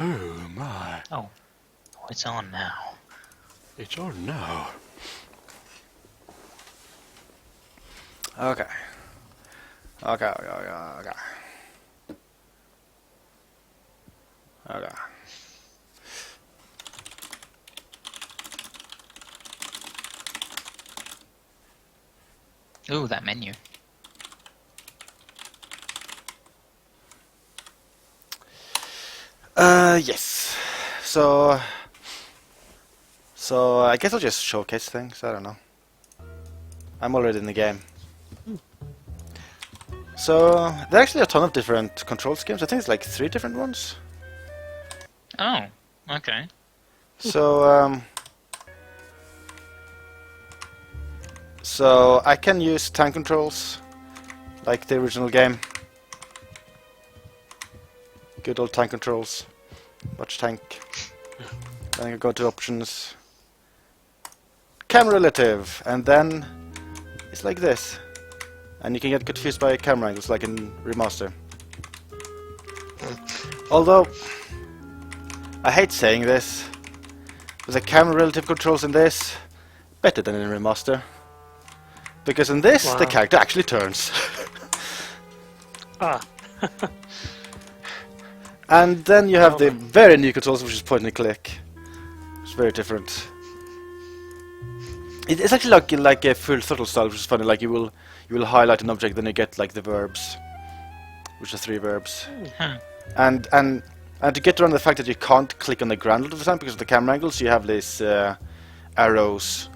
Oh my. Oh, it's on now. It's on now. Okay. Okay. Ooh, that menu. Yes. So I guess I'll just showcase things. I don't know. I'm already in the game. So there are actually a ton of different control schemes. I think it's like 3 different ones. Oh, okay. So I can use tank controls, like the original game. Good old tank controls. Watch tank. Then I go to options. Camera relative, and then it's like this. And you can get confused by camera angles, like in Remaster. Although I hate saying this, but the camera relative controls in this better than in Remaster. Because in this, the character actually turns. Ah. And then you have the very new controls, which is point and click. It's very different. It's actually like a full throttle style, which is funny. Like you will highlight an object, then you get like the verbs, which are 3 verbs. And to get around the fact that you can't click on the ground all the time because of the camera angles, you have these arrows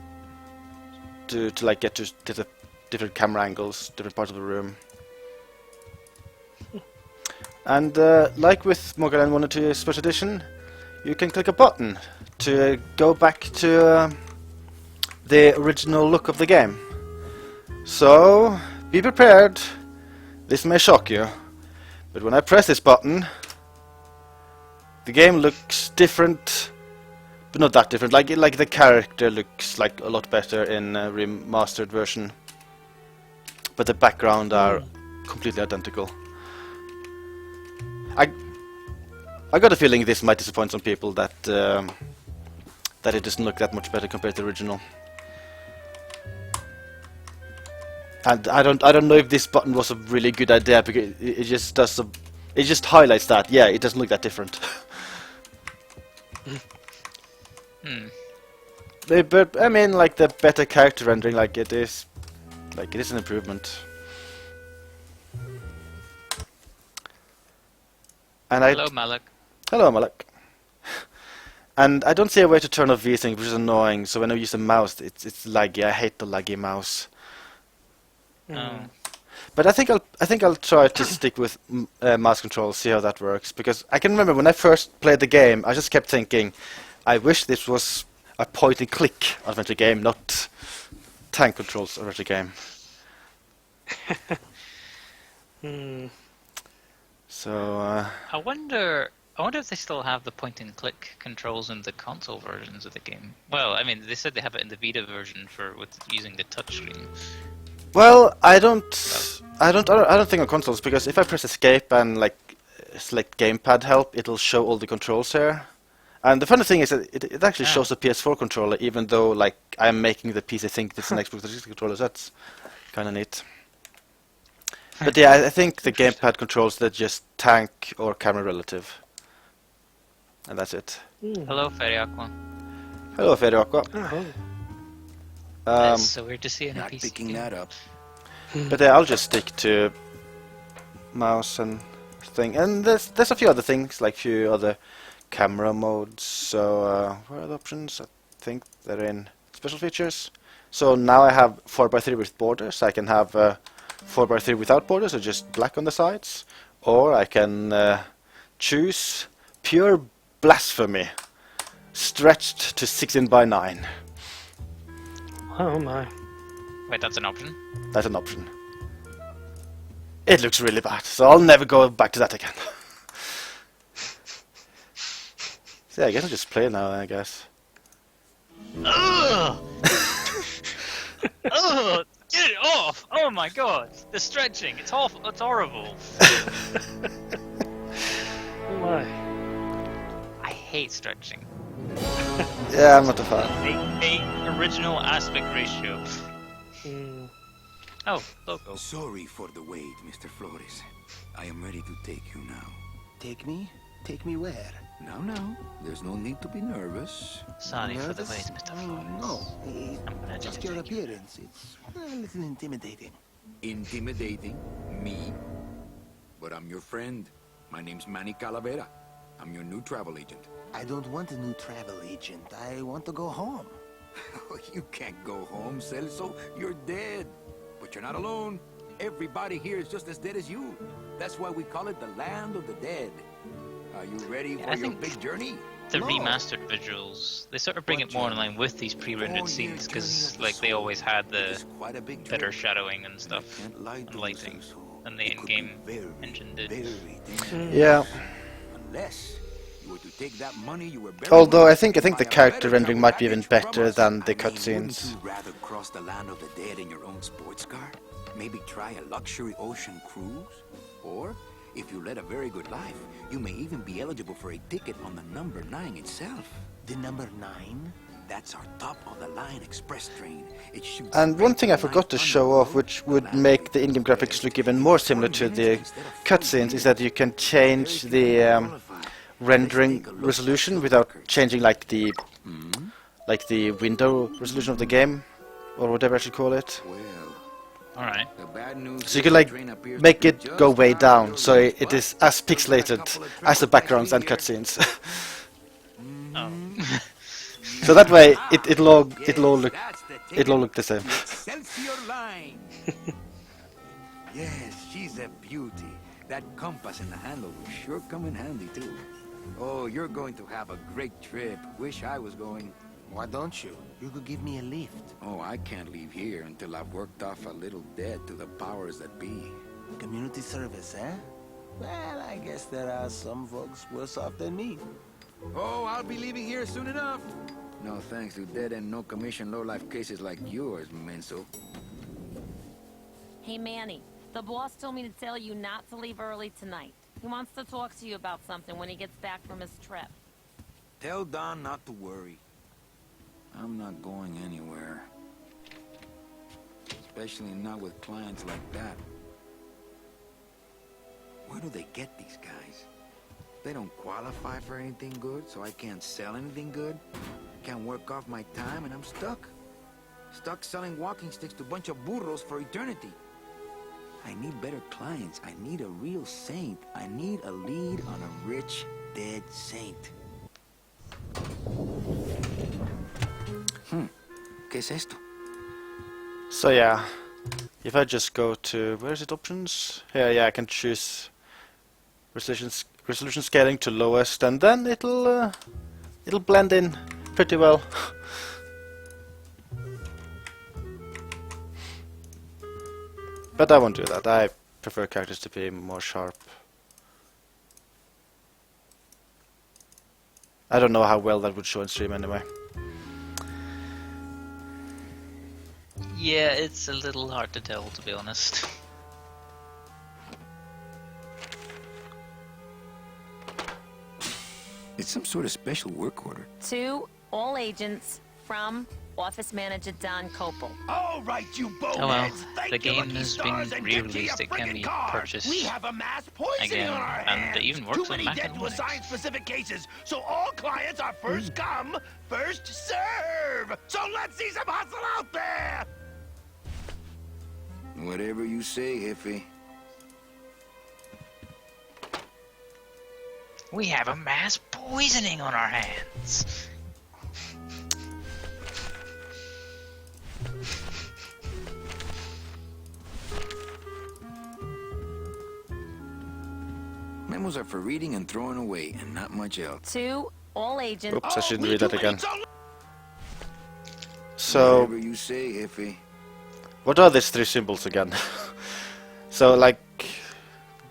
to like get to the different camera angles, different parts of the room. And like with Mogaland 1 and 2 Special Edition, you can click a button to go back to the original look of the game. So, be prepared. This may shock you, but when I press this button, the game looks different, but not that different. Like the character looks like a lot better in a remastered version, but the background are completely identical. I got a feeling this might disappoint some people that it doesn't look that much better compared to the original. And I don't know if this button was a really good idea because it just does it just highlights that it doesn't look that different. But I mean, like the better character rendering, like it is an improvement. And Hello, Malak. Hello, Malak. And I don't see a way to turn off VSync, which is annoying. So when I use the mouse, it's laggy. I hate the laggy mouse. But I think I'll try to stick with mouse controls, see how that works. Because I can remember when I first played the game, I just kept thinking, I wish this was a point and click adventure game, not tank controls adventure game. So I wonder if they still have the point and click controls in the console versions of the game. Well, I mean, they said they have it in the Vita version with using the touchscreen. well, I don't think on consoles, because if I press escape and like select gamepad help, it'll show all the controls here. And the funny thing is that it actually shows the PS4 controller, even though like I'm making the PC think it's an Xbox 360 controller. So that's kind of neat. But yeah, I think the gamepad controls, they're just tank or camera relative. And that's it. Hello, Fairy Aqua. Hello, Fairy Aqua. That's so weird to see in a Not PC picking game. that up. But yeah, I'll just stick to mouse and thing. And there's a few other things, like few other camera modes. So where are the options? I think they're in special features. So now I have 4x3 with borders. I can have 4x3 without borders, or just black on the sides. Or I can choose pure blasphemy, stretched to 16:9. Oh my. Wait, that's an option? That's an option. It looks really bad, so I'll never go back to that again. So yeah, I guess I'll just play now, I guess. Ugh! Ugh! Get it off! Oh my god! The stretching, it's awful, it's horrible. Oh my. hate stretching. Yeah, I'm not a fan. A original aspect ratio. Mm. Oh, logo. Sorry for the wait, Mr. Flores. I am ready to take you now. Take me? Take me where? Now, there's no need to be nervous. Sorry for the Nervous? wait, Mr. Oh, Flores. no, I'm ready just to your take you. appearance. It's a little intimidating. Intimidating? Me? But I'm your friend. My name's Manny Calavera. I'm your new travel agent. I don't want a new travel agent. I want to go home. You can't go home, Celso. You're dead. But you're not alone. Everybody here is just as dead as you. That's why we call it the land of the dead. Are you ready for I your think big journey? The No. remastered visuals, they sort of bring it more in line with these pre-rendered 4-year scenes, because journey of like the they soul. always had It the is quite a big better trip. shadowing and And I stuff, can't lie and to you, lighting, Celso. than the It could be in-game very, engine did. very dangerous. Yeah. Unless you were to take that money you were buried Although with I think and the buy a character better rendering travel might be even package from better us. than the I mean, wouldn't cutscenes. you rather cross the land of the dead in your own sports car? Maybe try a luxury ocean cruise? Or, if you led a very good life, you may even be eligible for a ticket on the number 9 itself. The number 9? That's our top-of-the-line express train. It shoots And one straight thing I to forgot to night show off, underworld, which would the land make of the in-game dead. graphics look even more similar to the cutscenes, is that you can change the rendering resolution without changing like the window resolution of the game, or whatever I should call it. Well, Alright. the bad news So you is can the like train appears make to it be go just way around down, the so corner, it but is as looks like a pixelated couple of as the trains backgrounds and actually here. cutscenes. Oh. So that way it'll all Yes, look that's the it'll all ticket look the same. to Excelsior Line. Yes, she's a beauty. That compass in the handle will sure come in handy too. Oh, you're going to have a great trip. Wish I was going. Why don't you? You could give me a lift. Oh, I can't leave here until I've worked off a little debt to the powers that be. Community service, eh? Well, I guess there are some folks worse off than me. Oh, I'll be leaving here soon enough. No thanks to dead and no commission low-life cases like yours, Menso. Hey, Manny, the boss told me to tell you not to leave early tonight. He wants to talk to you about something when he gets back from his trip. Tell Don not to worry. I'm not going anywhere. Especially not with clients like that. Where do they get these guys? They don't qualify for anything good, so I can't sell anything good. Can't work off my time, and I'm stuck. Stuck selling walking sticks to a bunch of burros for eternity. I need better clients. I need a real saint. I need a lead on a rich, dead saint. ¿Qué es esto? So yeah, if I just go to, where is it, options? Here, yeah, I can choose resolution scaling to lowest, and then it'll blend in pretty well. But I won't do that. I prefer characters to be more sharp. I don't know how well that would show in stream anyway. Yeah, it's a little hard to tell, to be honest. It's some sort of special work order. To all agents from Office Manager Don Copel. All right, you boneheads. Oh well, Thank the you, game lucky has been stars, and get to your re-released. It can friggin' be cars. purchased We have a mass poisoning again, on our and hands. it even works Too on many Mac dead and to Linux. assign specific cases, so all clients are first come, first serve. So let's see some hustle out there. Whatever you say, Jefe. We have a mass poisoning on our hands. Memos are for reading and throwing away, and not much else. To all agents. Oops, I shouldn't we read that do again. it, so So, Whatever you say, Jefe. what are these three symbols again? So, like,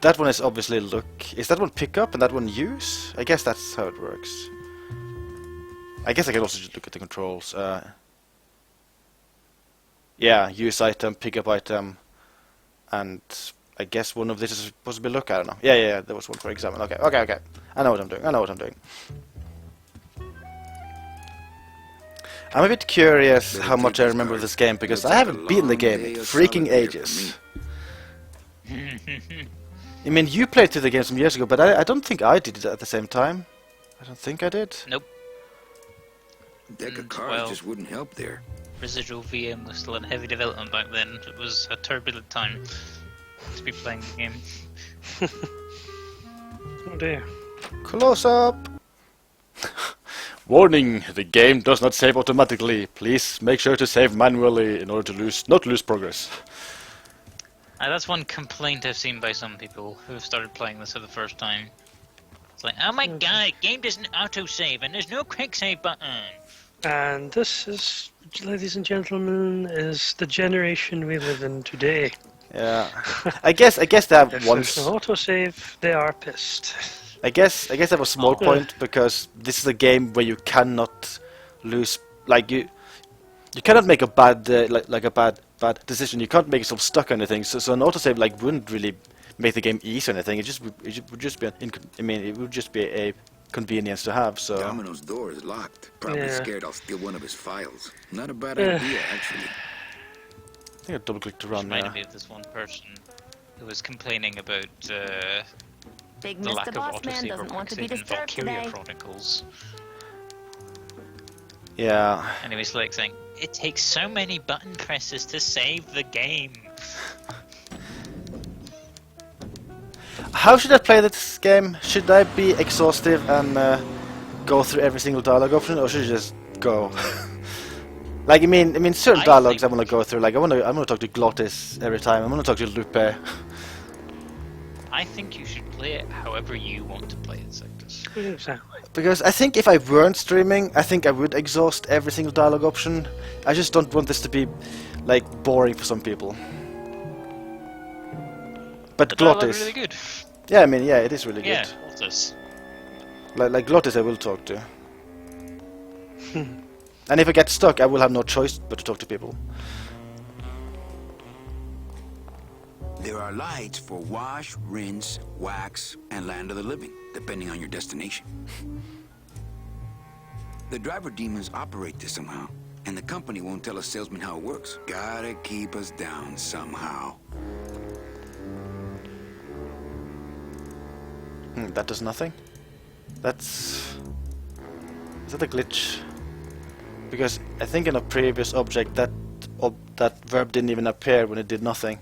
that one is obviously look. Is that one pick up and that one use? I guess that's how it works. I guess I can also just look at the controls. Yeah, use item, pick up item, and I guess one of these is supposed to be look. I don't know. Yeah, there was one for examine. Okay. I know what I'm doing. I'm a bit curious how much I remember of this game, because I haven't beaten the game in freaking ages. I mean, you played through the game some years ago, but I don't think I did it at the same time. I don't think I did. Nope. Deck of cards well- just wouldn't help there. Residual VM was still in heavy development back then. It was a turbulent time to be playing the game. Oh dear. Close up! Warning, the game does not save automatically. Please make sure to save manually in order to not lose progress. That's one complaint I've seen by some people who have started playing this for the first time. It's like, oh my god, game doesn't autosave and there's no quick save button. And this is, ladies and gentlemen, is the generation we live in today. Yeah. I guess that If once. there's no autosave, they are pissed. I guess that was a small point, because this is a game where you cannot lose. Like you cannot make a bad like a bad decision. You can't make yourself stuck on anything. So an autosave like wouldn't really make the game easy or anything. It would just be it would just be a convenience to have. So Domino's door is locked. Probably Yeah. scared I'll steal one of his files. Not a bad idea, actually. I think I double clicked to run. Reminded me of this one person who was complaining about Big the lack Mr. of Boss Man autosave or doesn't want to quick be save in disturbed Valkyria today. Chronicles. Yeah. And he was like saying, it takes so many button presses to save the game. How should I play this game? Should I be exhaustive and go through every single dialogue option, or should I just go? Like I mean, certain I dialogues I think- want to go through. Like I'm gonna talk to Glottis every time. I'm gonna talk to Lupe. I think you should play it however you want to play it, Sectus. Exactly. Because I think if I weren't streaming, I think I would exhaust every single dialogue option. I just don't want this to be like boring for some people. But The dialogue Glottis, really good. yeah, I mean, yeah, it is really Yeah, good. Glottis. Like Glottis, I will talk to. And if I get stuck, I will have no choice but to talk to people. There are lights for wash, rinse, wax, and land of the living, depending on your destination. The driver demons operate this somehow, and the company won't tell a salesman how it works. Gotta keep us down somehow. That does nothing. Is that a glitch? Because I think in a previous object that verb didn't even appear when it did nothing.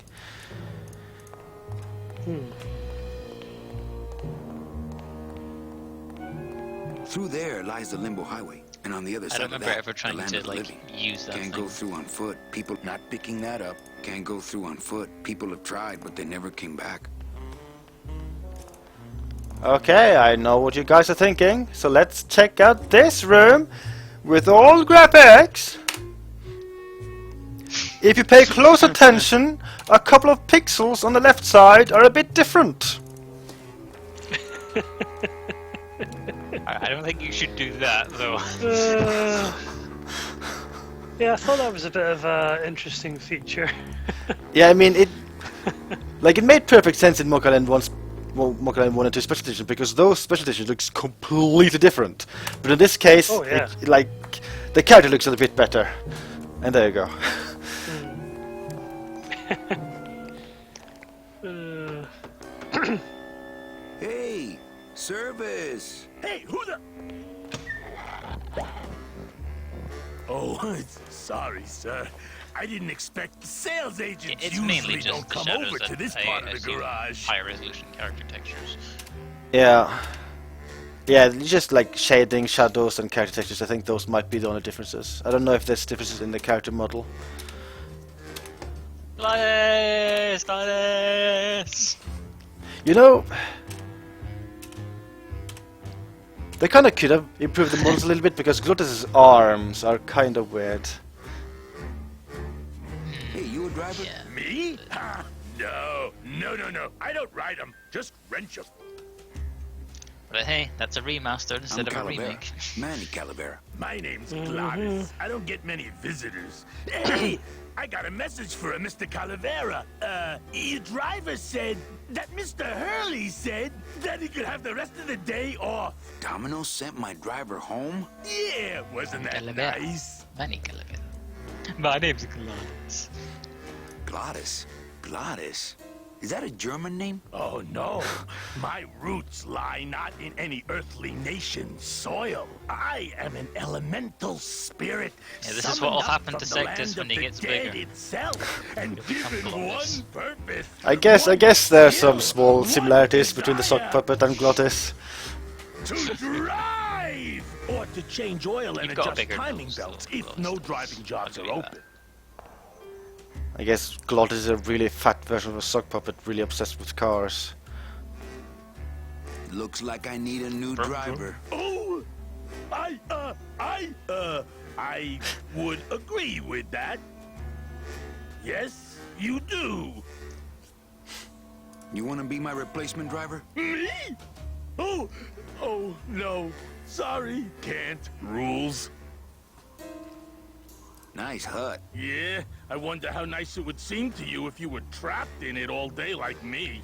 Through there lies the Limbo Highway, and on the other I side don't of remember that, ever the trying land to of the like living. use that Can't thing. go through on foot. People not picking that up. Can't go through on foot. People have tried, but they never came back. Okay, I know what you guys are thinking, so let's check out this room with all graphics. If you pay close attention, a couple of pixels on the left side are a bit different. I don't think you should do that, though. Yeah, I thought that was a bit of an interesting feature. Yeah, I mean, it made perfect sense in Mocha Land 1 and 2 Special Edition, because those Special Editions looks completely different. But in this case, Oh, yeah. the character looks a little bit better. And there you go. Hey, service! Hey, who the... Oh, sorry, sir. I didn't expect sales agents It's mainly usually just don't the come shadows over that to this I part of the see garage. higher resolution character textures. Yeah. Yeah, just like shading, shadows, and character textures. I think those might be the only differences. I don't know if there's differences in the character model. Glottis! You know, they kind of could have improved the models a little bit, because Glottis' arms are kind of weird. Hey, you a driver? Yeah. Me? Ha! No. I don't ride them. Just wrench them. But hey, that's a remaster I'm instead of a Calavera. remake. Manny Calavera. My name's Glottis. I don't get many visitors. Hey, I got a message for a Mr. Calavera. Your driver said that Mr. Hurley said that he could have the rest of the day off. Domino sent my driver home? Yeah, wasn't that Calavera. nice? Manny Calavera. My name's Gladius. Glottis? Glottis? Is that a German name? Oh no, my roots lie not in any earthly nation's soil. I am an elemental spirit. Yeah, this is what'll summoned up happen from to the Sectus land when of he the gets dead bigger. itself, and He'll become given Glottis. one purpose. I guess there's some small one similarities between the sock desire. puppet and Glottis. To drive! Or to change oil and You've got a adjust bigger timing nose, belts though, if Glottis no does. driving jobs I'll are give you open. I guess Glottis is a really fat version of a sock puppet, really obsessed with cars. Looks like I need a new driver. Oh, I would agree with that. Yes, you do. You want to be my replacement driver? Me? Oh, no. Sorry, can't. Rules. Nice hut. Yeah, I wonder how nice it would seem to you if you were trapped in it all day like me.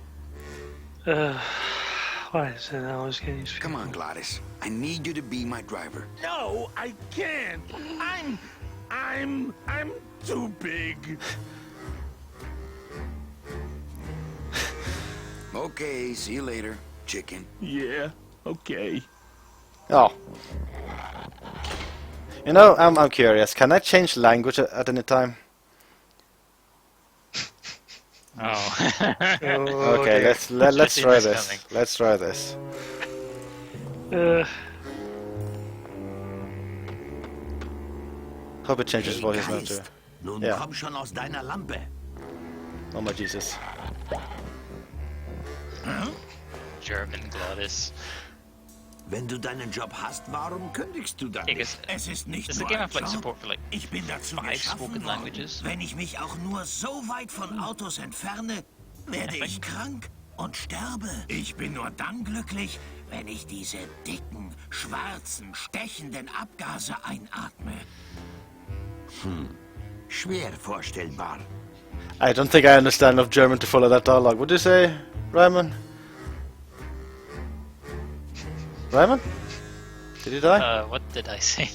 Why is it always getting... Come on, Glottis. I need you to be my driver. No, I can't. I'm too big. Okay, see you later, chicken. Yeah, okay. Oh. You know, I'm curious. Can I change language at any time? Oh. Okay, let's seen try this this. coming. Let's try this. Hope it changes voices now too. Nun Ja. komm schon aus deiner Lampe. Oh my Jesus. German Glottis. Wenn du deinen Job hast, warum kündigst du dann I nicht? guess, Es ist nicht does the nur game ein have like Job. support for like Ich bin dazu 5 geschaffen spoken worden. languages? Wenn ich mich auch nur so weit von Autos entferne, werde ich krank und sterbe. Ich bin nur dann glücklich, wenn ich diese dicken, schwarzen, stechenden Abgase einatme. Schwer vorstellbar. I don't think I understand enough German to follow that dialogue. What do you say, Ryman? Ryman? Did he die? What did I say?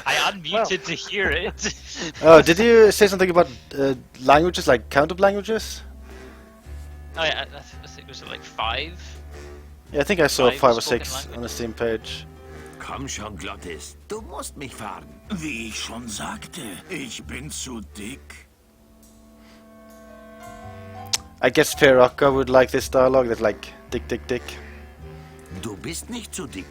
I unmuted to hear it. Oh, did you say something about languages, like count-up languages? Oh yeah, I think was it like 5? Yeah, I think I saw 5 5 or spoken 6 language. on the Steam page. Komm schon, Glottis. Du musst mich fahren. Wie ich schon sagte, ich bin zu dick. I guess Ferraka would like this dialogue. That's like dick, dick, dick. Du bist nicht zu dick.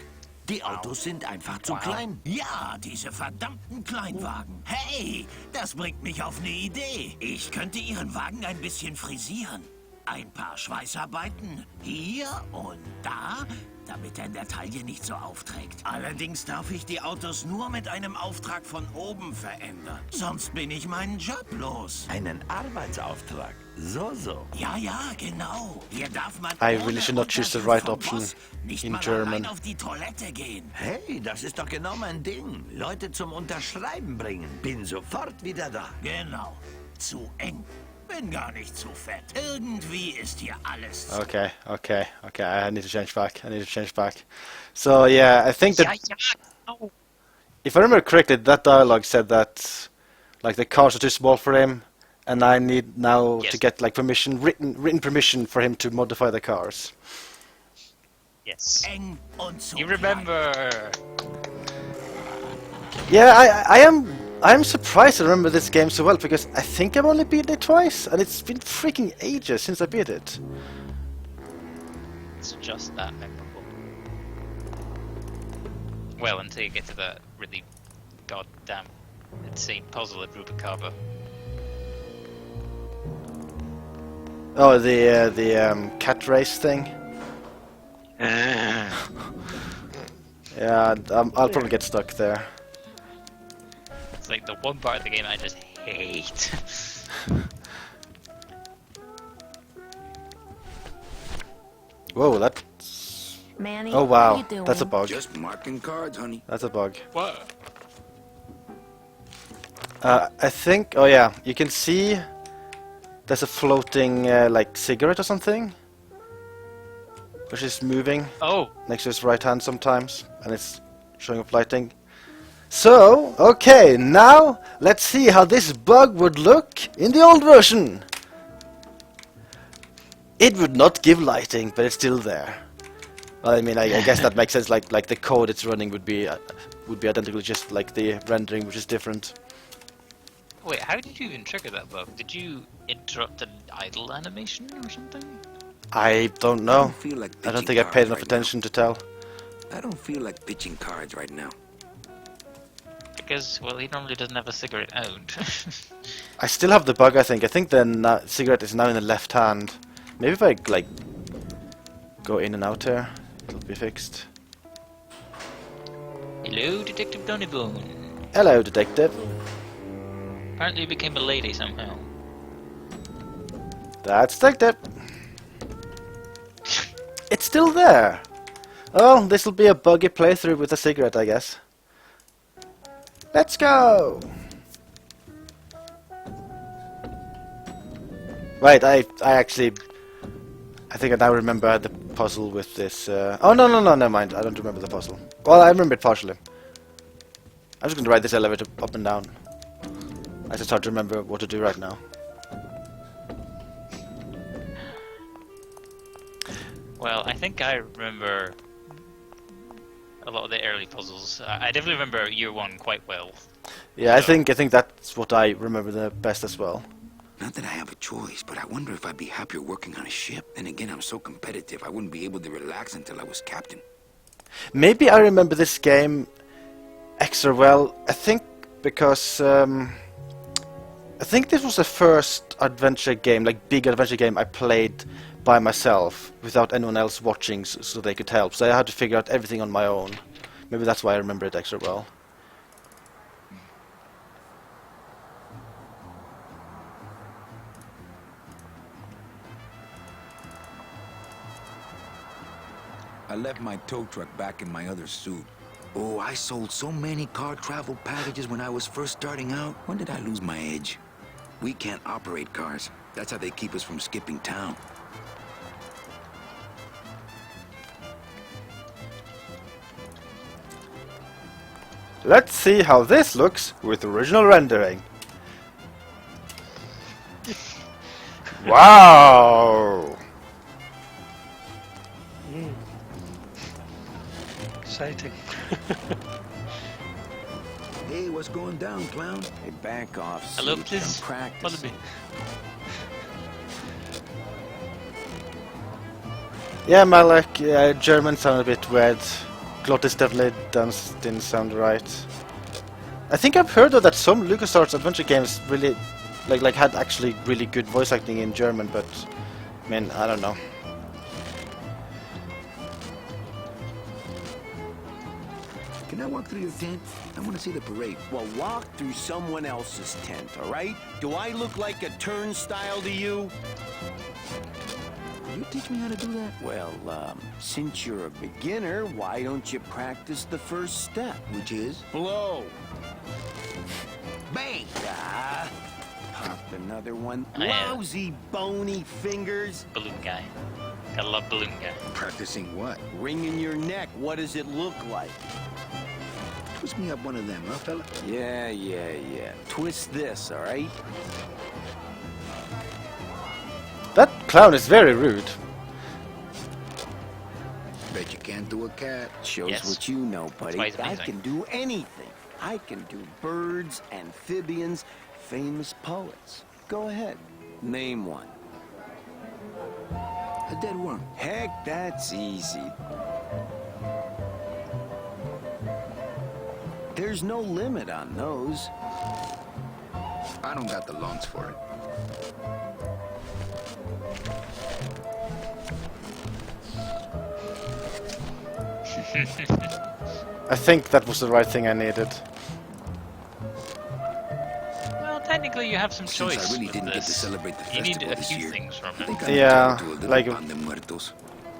Die Autos sind einfach zu klein. Ja, diese verdammten Kleinwagen. Hey, das bringt mich auf eine Idee. Ich könnte Ihren Wagen ein bisschen frisieren. Ein paar Schweißarbeiten hier und da, damit er in der Taille nicht so aufträgt. Allerdings darf ich die Autos nur mit einem Auftrag von oben verändern. Sonst bin ich meinen Job los. Einen Arbeitsauftrag. So. Ja, genau. Hier darf man I ohne really should not choose the Unterschrift right vom option Boss nicht in mal German. allein auf die Toilette gehen. Hey, das ist doch genau mein Ding. Leute zum Unterschreiben bringen. Bin sofort wieder da. Genau. Zu eng. Bin gar nicht zu fett. Irgendwie ist hier alles zu. Okay. I need to change back. So yeah, I think that Oh. if I remember correctly, that dialogue said that like the cars are too small for him, and I need now to Yes. get like written permission for him to modify the cars. Yes. Eng und zu You klein. remember? Yeah, I'm surprised I remember this game so well because I think I've only beaten it twice, and it's been freaking ages since I beat it. It's just that memorable. Well, until you get to that really goddamn insane puzzle at Rubikava. Oh, the cat race thing. Yeah, I'll probably get stuck there. It's like the one part of the game I just hate. Whoa, that's... Manny, Oh what are wow, you doing? that's a bug. Just marking cards, honey. That's a bug. What? I think... Oh yeah, you can see... There's a floating, like, cigarette or something. Which is moving Oh, next to his right hand sometimes. And it's showing up lighting. So, okay, now let's see how this bug would look in the old version. It would not give lighting, but it's still there. Well, I mean, I guess that makes sense. Like the code it's running would be identical, just like the rendering, which is different. Wait, how did you even trigger that bug? Did you interrupt an idle animation or something? I don't know. feel like I don't pitching think I paid cards enough right attention to tell. now. I don't feel like pitching cards right now. Because, well, he normally doesn't have a cigarette out. I still have the bug, I think. I think the cigarette is now in the left hand. Maybe if I, like, go in and out here, it'll be fixed. Hello, Detective Doneybone. Hello, detective. Apparently you became a lady somehow. That's detective. It's still there. Oh, this'll be a buggy playthrough with a cigarette, I guess. Let's go! Right, I think I now remember the puzzle with this. Oh no, never mind. I don't remember the puzzle. Well, I remember it partially. I'm just going to ride this elevator up and down. I just hard to remember what to do right now. Well, I think I remember a lot of the early puzzles. I definitely remember year one quite well. Yeah, So- I think that's what I remember the best as well. Not that I have a choice, but I wonder if I'd be happier working on a ship. Then again, I'm so competitive, I wouldn't be able to relax until I was captain. Maybe I remember this game extra well. I think because I think this was the first adventure game, like big adventure game, I played by myself without anyone else watching, so they could help. So I had to figure out everything on my own. Maybe that's why I remember it extra well. I left my tow truck back in my other suit. Oh, I sold so many car travel packages when I was first starting out. When did I lose my edge? We can't operate cars. That's how they keep us from skipping town. Let's see how this looks with original rendering. Wow! Exciting. Hey, what's going down, clown? Hey, back off. Hello, Sage. please. I'm practicing. Follow me. Yeah, Malek, German sound a bit weird. Glottis definitely didn't sound right. I think I've heard though that some LucasArts adventure games really like had actually really good voice acting in German, but I mean, I don't know. Can I walk through your tent? I want to see the parade. Well, walk through someone else's tent, all right? Do I look like a turnstile to you? Will you teach me how to do that? Well, since you're a beginner, why don't you practice the first step? Which is? Blow. Bang! Ah, popped another one. Oh, yeah. Lousy, bony fingers. Balloon guy. Gotta love balloon guy. Practicing what? Ring in your neck. What does it look like? Twist me up one of them, huh, fella? Yeah. Twist this, all right? That clown is very rude. Bet you can't do a cat. Shows Yes. what you know, buddy. why he's I amazing. can do anything. I can do birds, amphibians, famous poets. Go ahead. Name one. A dead worm. Heck, that's easy. There's no limit on those. I don't got the lungs for it. I think that was the right thing I needed. Well, technically you have some Since choice I really with didn't get to this. celebrate the You need festival a this few year. things from I it. think I'm Yeah, entitled to a little like- pan de muertos.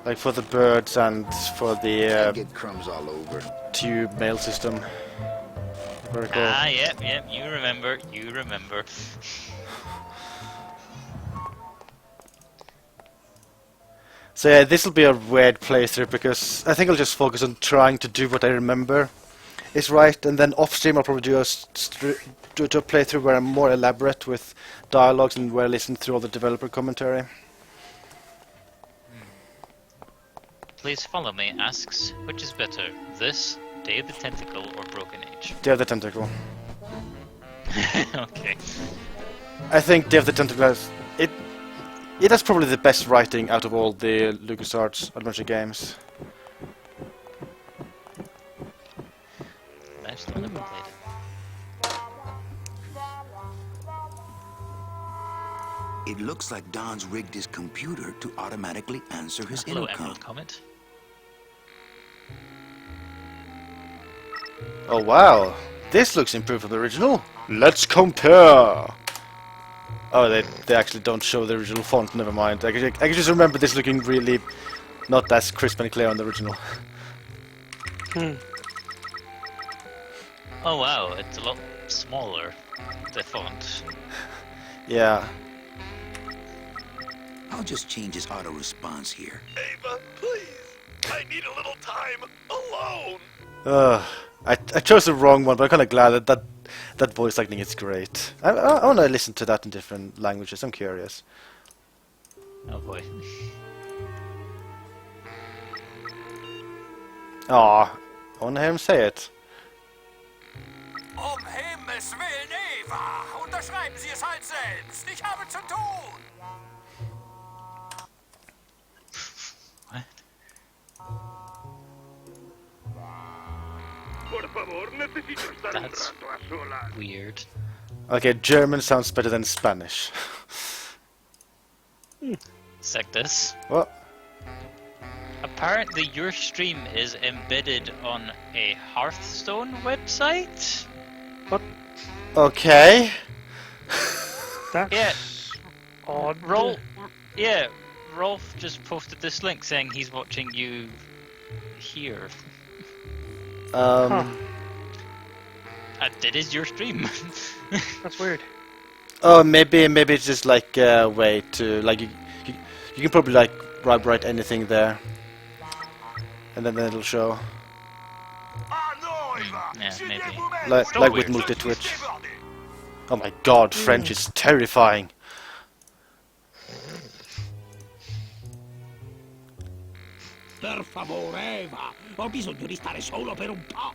Like for the birds and for I the get crumbs all over. tube mail system. Very cool. Ah, yep, you remember. So yeah, this will be a weird playthrough because I think I'll just focus on trying to do what I remember is right, and then off stream I'll probably do do a playthrough where I'm more elaborate with dialogues and where I listen through all the developer commentary. Please Follow Me asks, which is better, this, Day of the Tentacle, or Broken Age? Day of the Tentacle. Okay. I think Day of the Tentacle has it has probably the best writing out of all the LucasArts adventure games. I've still never played it. It looks like Don's rigged his computer to automatically answer his Hello, intercom. Emerald Comet. Oh wow, this looks improved from the original. Let's compare. Oh, they actually don't show the original font. Never mind. I can just remember this looking really not as crisp and clear on the original. Oh wow, it's a lot smaller, the font. Yeah. I'll just change his auto response here. Ava, please. I need a little time alone. I chose the wrong one, but I'm kind of glad that voice acting is great. I want to listen to that in different languages. I'm curious. Oh boy. Aw, I want to hear him say it. Himmels Willen, Eva! Unterschreiben Sie es halt selbst! Ich habe zu tun! What? Por favor, necesito estar un That's rato a solas. weird. Okay, German sounds better than Spanish. Sectus. What? Apparently your stream is embedded on a Hearthstone website? Okay. That's Yeah. odd. Rolf just posted this link saying he's watching you here. Huh. It is your stream. That's weird. Oh, maybe it's just like a way to like you can probably like write anything there, and then it'll show. Ah, no, Eva. Yeah, C'est maybe. bien vous-même. Like weird. with multi-twitch. Oh my god, French is terrifying. Per favore, Eva! Ho bisogno di stare solo per un po'!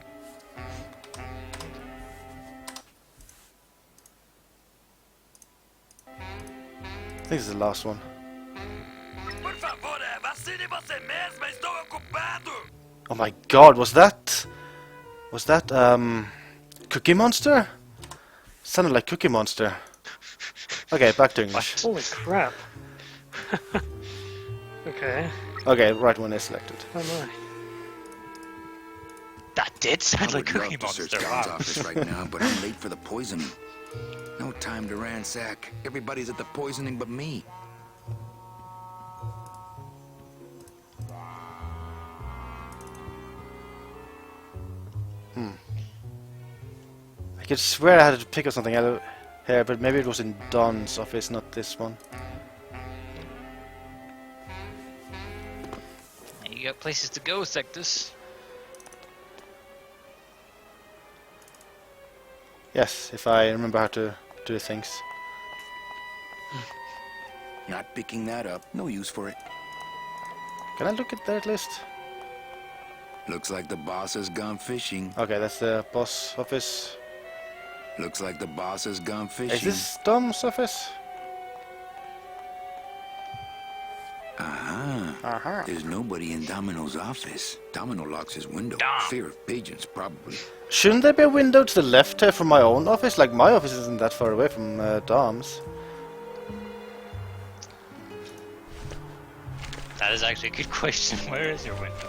I think this is the last one. Por favor, Eva, seja você mesma. Estou ocupado. Oh my god, was that Cookie Monster? Sounded like Cookie Monster. Okay, back to English. Holy crap. Okay. Okay, right one is selected. Oh my. That did sound I like would Cookie love to search Monster. Don's Wow. office right now, but I'm late for the poisoning. No time to ransack. Everybody's at the poisoning but me. I could swear I had to pick up something out of here, but maybe it was in Don's office, not this one. You got places to go, Sectus. Yes, if I remember how to do things. Not picking that up. No use for it. Can I look at that list? Looks like the boss has gone fishing. Okay, that's the boss office. Looks like the boss has gone Is fishing. this Dom's office? Uh-huh. There's nobody in Domino's office. Domino locks his window. Fear of pigeons, probably. Shouldn't there be a window to the left here from my own office? Like, my office isn't that far away from Dom's. That is actually a good question. Where is your window?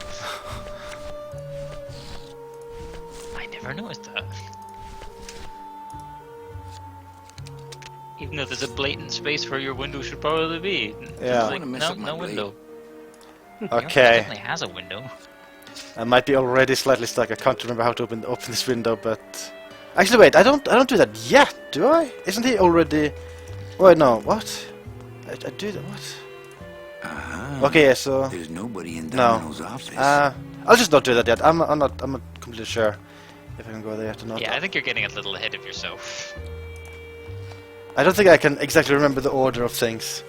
I never noticed that. Even though there's a blatant space where your window should probably be. Yeah. Like, Wanna mess no, up my no blade. window. Your office Okay. definitely has a window. I might be already slightly stuck. I can't remember how to open this window, but actually, wait. I don't do that yet, do I? Isn't he already? Wait, no. What? I do that. What? Uh-huh. Okay, yeah. So There's nobody in no. Domino's office. I'll just not do that yet. I'm not completely sure If I can go there yet or not. Yeah, I think you're getting a little ahead of yourself. I don't think I can exactly remember the order of things.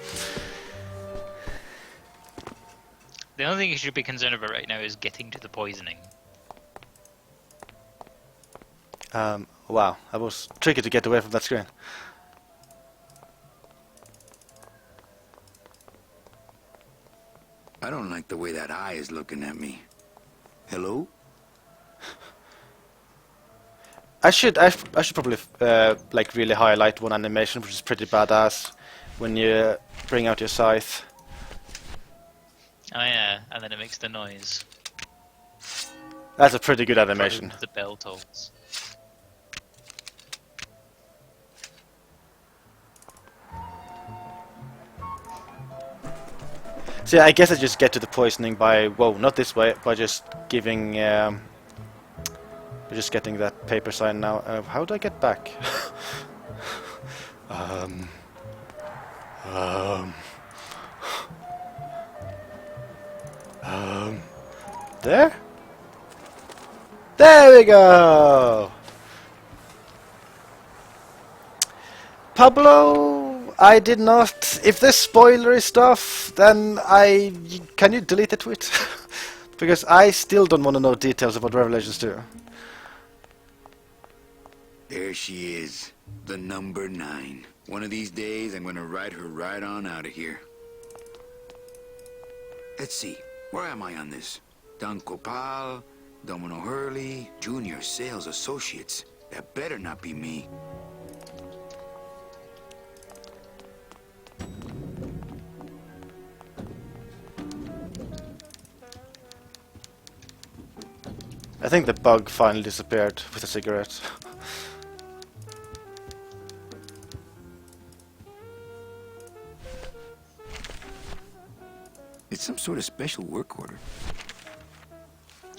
The only thing you should be concerned about right now is getting to the poisoning. Wow, that was tricky to get away from that screen. I don't like the way that eye is looking at me. Hello? I should probably like really highlight one animation which is pretty badass when you bring out your scythe. Oh yeah, and then it makes the noise. That's a pretty good animation. The bell tolls. So yeah, I guess I just get to the poisoning by, whoa, not this way, by just giving, just getting that paper sign now. How do I get back? There? There we go! Pablo, I did not. If there's spoilery stuff, then can you delete the tweet? Because I still don't want to know details about Revelations 2. There she is, the number 9. One of these days, I'm gonna ride her right on out of here. Let's see, where am I on this? Don Copal, Domino Hurley, Junior Sales Associates. That better not be me. I think the bug finally disappeared with a cigarette. It's some sort of special work order.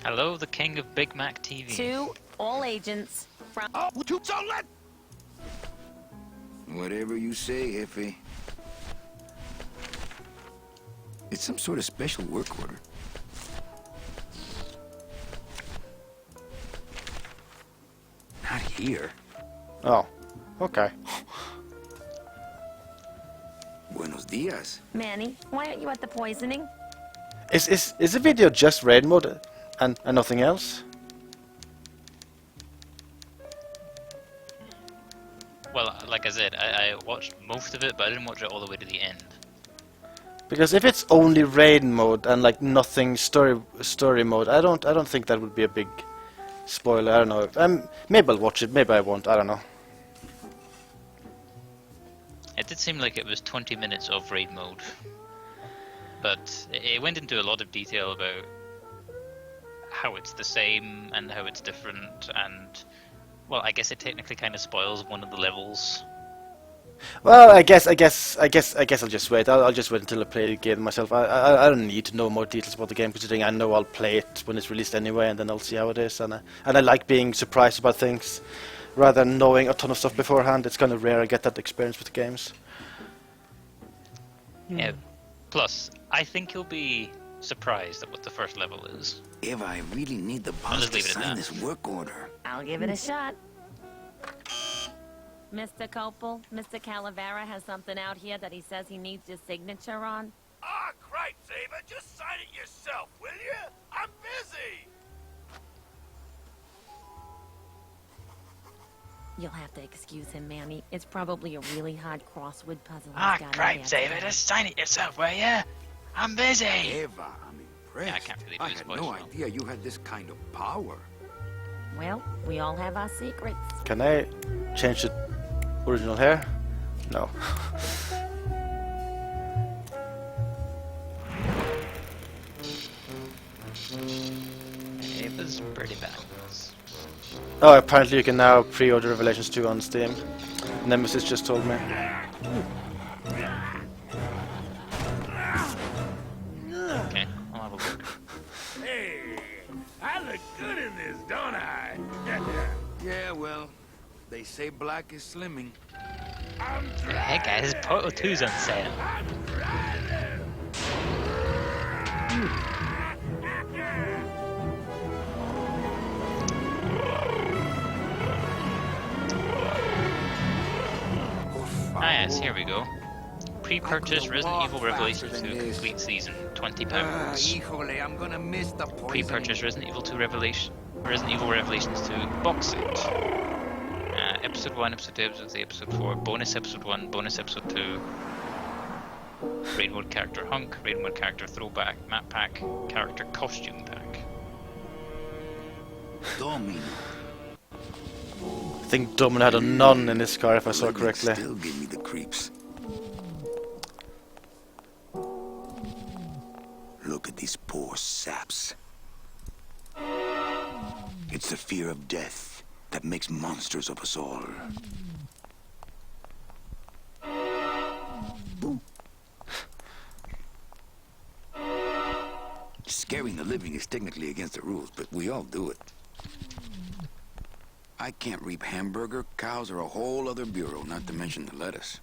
Hello, the king of Big Mac TV. To all agents from... Oh, so let... Whatever you say, Jefe. It's some sort of special work order. Not here. Oh, okay. Buenos dias. Manny, why aren't you at the poisoning? Is the video just raid mode and nothing else? Well, like I said, I watched most of it, but I didn't watch it all the way to the end. Because if it's only raid mode and like nothing story mode, I don't think that would be a big spoiler. I don't know. Maybe I'll watch it. Maybe I won't. I don't know. It did seem like it was 20 minutes of raid mode, but it went into a lot of detail about how it's the same and how it's different, and well, I guess it technically kind of spoils one of the levels. Well, I guess I'll just wait. I'll just wait until I play the game myself. I don't need to know more details about the game, considering I know I'll play it when it's released anyway, and then I'll see how it is. And I like being surprised about things, rather than knowing a ton of stuff beforehand. It's kind of rare I get that experience with games. Yeah. Plus, I think you'll be surprised at what the first level is. Eva, I really need the I'll boss just to leave it at sign that. this work order. I'll give it a shot. Mr. Copel, Mr. Calavera has something out here that he says he needs your signature on. Ah, cripes, Ava, just sign it yourself, will you? I'm busy. You'll have to excuse him, Manny. It's probably a really hard crossword puzzle. Ah, cripes, David, just sign it yourself, will ya? I'm busy. Eva, I'm impressed. Yeah, I can't really do I his had voice no well. idea you had this kind of power. Well, we all have our secrets. Can I change the original hair? No. It was pretty bad. Oh, apparently you can now pre-order Revelations 2 on Steam. Nemesis just told me. Okay, I'll have a look. Hey, I look good in this, don't I? Yeah, well, they say black is slimming. I'm Hey guys, Portal 2's on sale. driving. Yes, here we go. Pre-purchase Resident Evil Revelations 2 complete season, £20. Híjole, I'm gonna miss the Pre-purchase Resident Evil 2 Resident Evil Revelations 2 box set. Episode 1, Episode 2, Episode 3, Episode 4, bonus Episode 1, bonus Episode 2, Raid Mode character hunk, Raid Mode character throwback, map pack, character costume pack. Domino. I think Domino had a nun in his car, if I saw correctly. Still give me the creeps. Look at these poor saps. It's the fear of death that makes monsters of us all. Scaring the living is technically against the rules, but we all do it. I can't reap hamburger, cows, or a whole other bureau, not to mention the lettuce.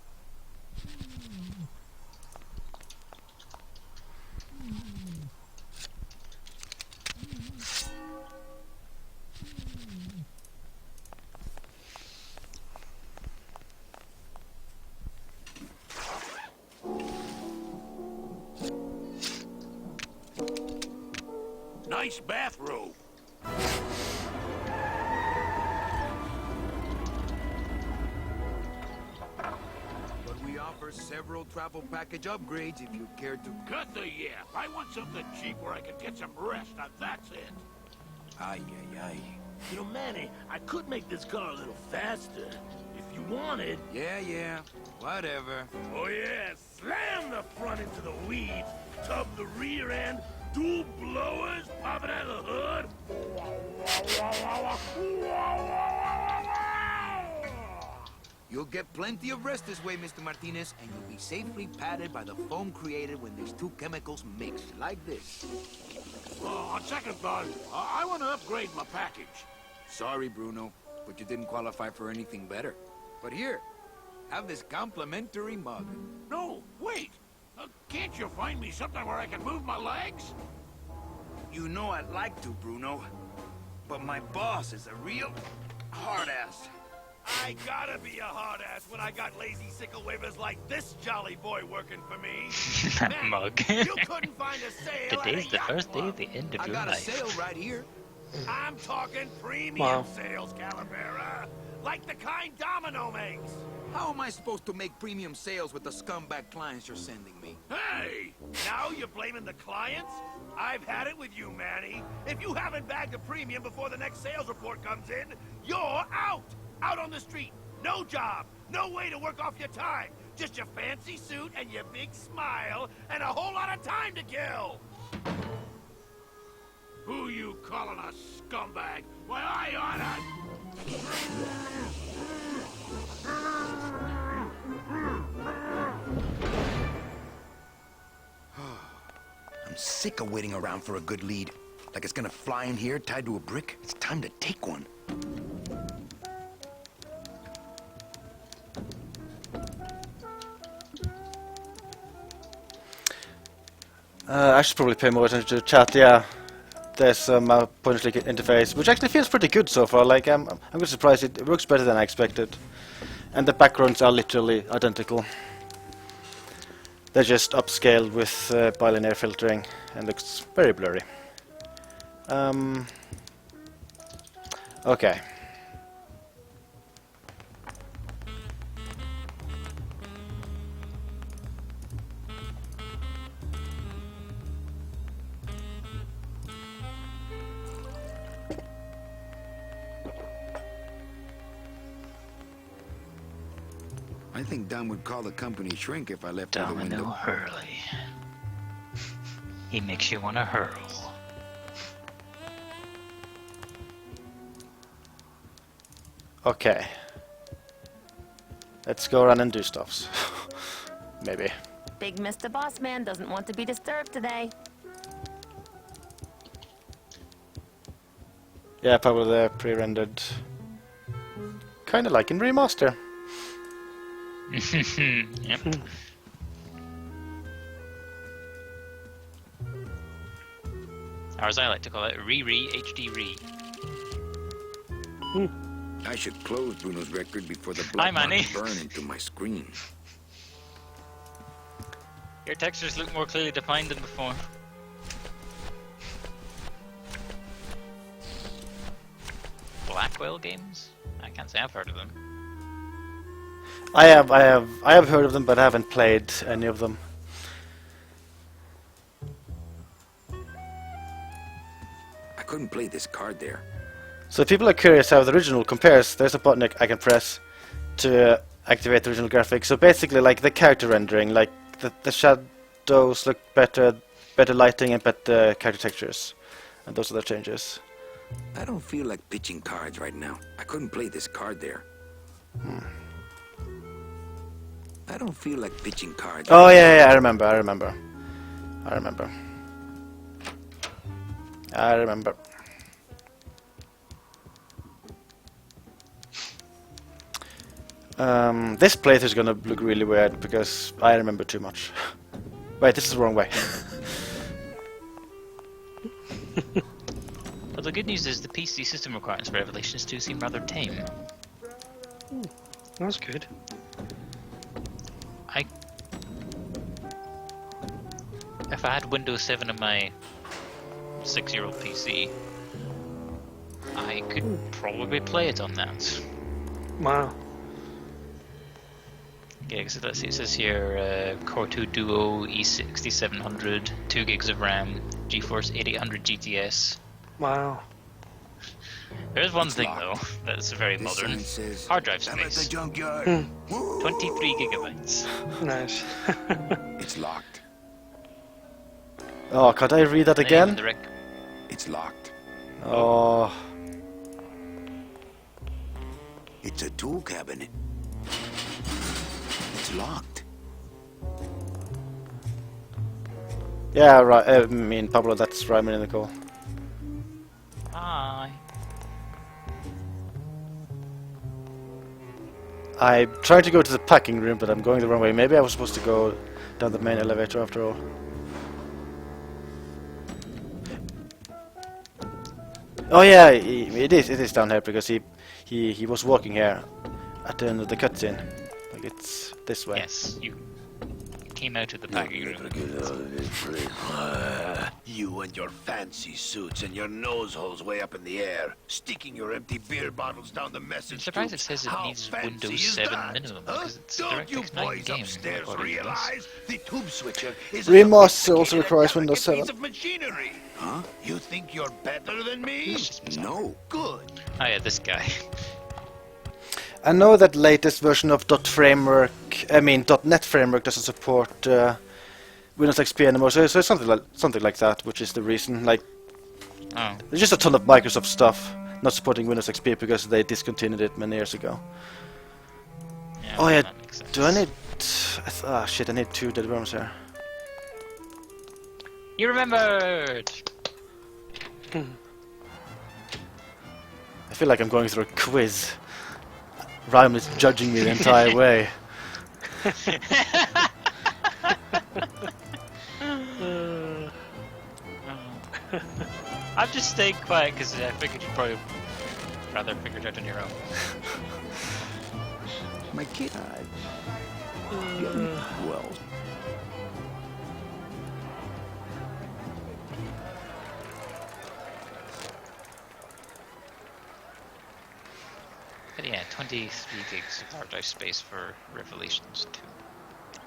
Nice bathrobe. But we offer several travel package upgrades if you care to... Cut the yap. I want something cheap where I can get some rest. Now that's it. Ay, ay, ay. You know, Manny, I could make this car a little faster. If you wanted. Yeah, whatever. Oh yeah, slam the front into the weeds, tub the rear end, dual blowers, pop it out of the hood. You'll get plenty of rest this way, Mr. Martinez, and you'll be safely padded by the foam created when these two chemicals mix, like this. On second thought, I want to upgrade my package. Sorry, Bruno, but you didn't qualify for anything better. But here, have this complimentary mug. No, wait. Can't you find me something where I can move my legs? You know I'd like to, Bruno, but my boss is a real hard-ass. I gotta be a hard ass when I got lazy sickle wavers like this jolly boy working for me. That Man, mug. you couldn't find a sale. Today's the first day of the end of I your got life. a sale right here. I'm talking premium Wow. sales, Calavera. Like the kind Domino makes. How am I supposed to make premium sales with the scumbag clients you're sending me? Hey, now you're blaming the clients? I've had it with you, Manny. If you haven't bagged a premium before the next sales report comes in, you're out. Out on the street. No job. No way to work off your time. Just your fancy suit and your big smile and a whole lot of time to kill. Who you calling a scumbag? Why, I I'm sick of waiting around for a good lead. Like it's gonna fly in here tied to a brick. It's time to take one. I should probably pay more attention to the chat, yeah. There's a point-and-click interface, which actually feels pretty good so far. Like, I'm quite surprised it works better than I expected. And the backgrounds are literally identical. They're just upscaled with bilinear filtering and looks very blurry. Okay. I think Don would call the company shrink if I left out the Domino window. Hurley. He makes you want to hurl. Okay. Let's go around and do stuffs. Maybe. Big Mr. Boss Man doesn't want to be disturbed today. Yeah, probably the pre-rendered. Kinda like in Remaster. Yep. Or as I like to call it, Re-Re HD Re. I should close Bruno's record before the Hi, blood Manny. marks burn into my screen. Your textures look more clearly defined than before. Blackwell Games? I can't say I've heard of them. I have heard of them, but I haven't played any of them. I couldn't play this card there. So if people are curious how the original compares, there's a button I can press to activate the original graphics. So basically, like the character rendering, like the shadows look better, better lighting, and better character textures, and those are the changes. I don't feel like pitching cards right now. I couldn't play this card there. I don't feel like pitching cards. Oh yeah, I remember. This playthrough is gonna look really weird because I remember too much. Wait, this is the wrong way. But the good news is the PC system requirements for Revelations 2 seem rather tame. That's good. If I had Windows 7 on my 6-year-old PC, I could probably play it on that. Wow. Yeah, so let's see, it says here Core 2 Duo E6700, 2 gigs of RAM, GeForce 8800 GTS. Wow. There's one thing though that's very modern. Hard drive space. 23 gigabytes. Nice. It's locked. Oh, can't I read that again? It's locked. Oh. It's a tool cabinet. It's locked. Yeah, right. I mean, Pablo, that's Ryman in the call. Hi. I'm trying to go to the packing room, but I'm going the wrong way. Maybe I was supposed to go down the main elevator after all. Oh yeah, it is down here because he was walking here at the end of the cutscene. Like it's this way. Yes, you came out of the packing room. You and your fancy suits and your nose holes way up in the air, sticking your empty beer bottles down the message. I'm surprised it says it How needs fancy Windows is 7 that? minimum Huh? because it's a Don't you DirectX 9 boys game. upstairs according to this. realize the tube switcher is Remaster a also requires delicate Windows 7. piece of machinery? Huh? You think you're better than me? No. Good. Oh yeah, this guy. I know that latest version of .NET Framework doesn't support Windows XP anymore, so something like that, which is the reason. Like, there's just a ton of Microsoft stuff not supporting Windows XP because they discontinued it many years ago. Yeah, Oh yeah, that makes sense. do I need? Ah shit, I need 2 dead worms here. You remembered! I feel like I'm going through a quiz. Rhyme is judging me the entire way. I've just stayed quiet because I figured you'd probably rather figure it out on your own. My kid. Well. But yeah, 23 gigs of hard drive space for Revelations 2.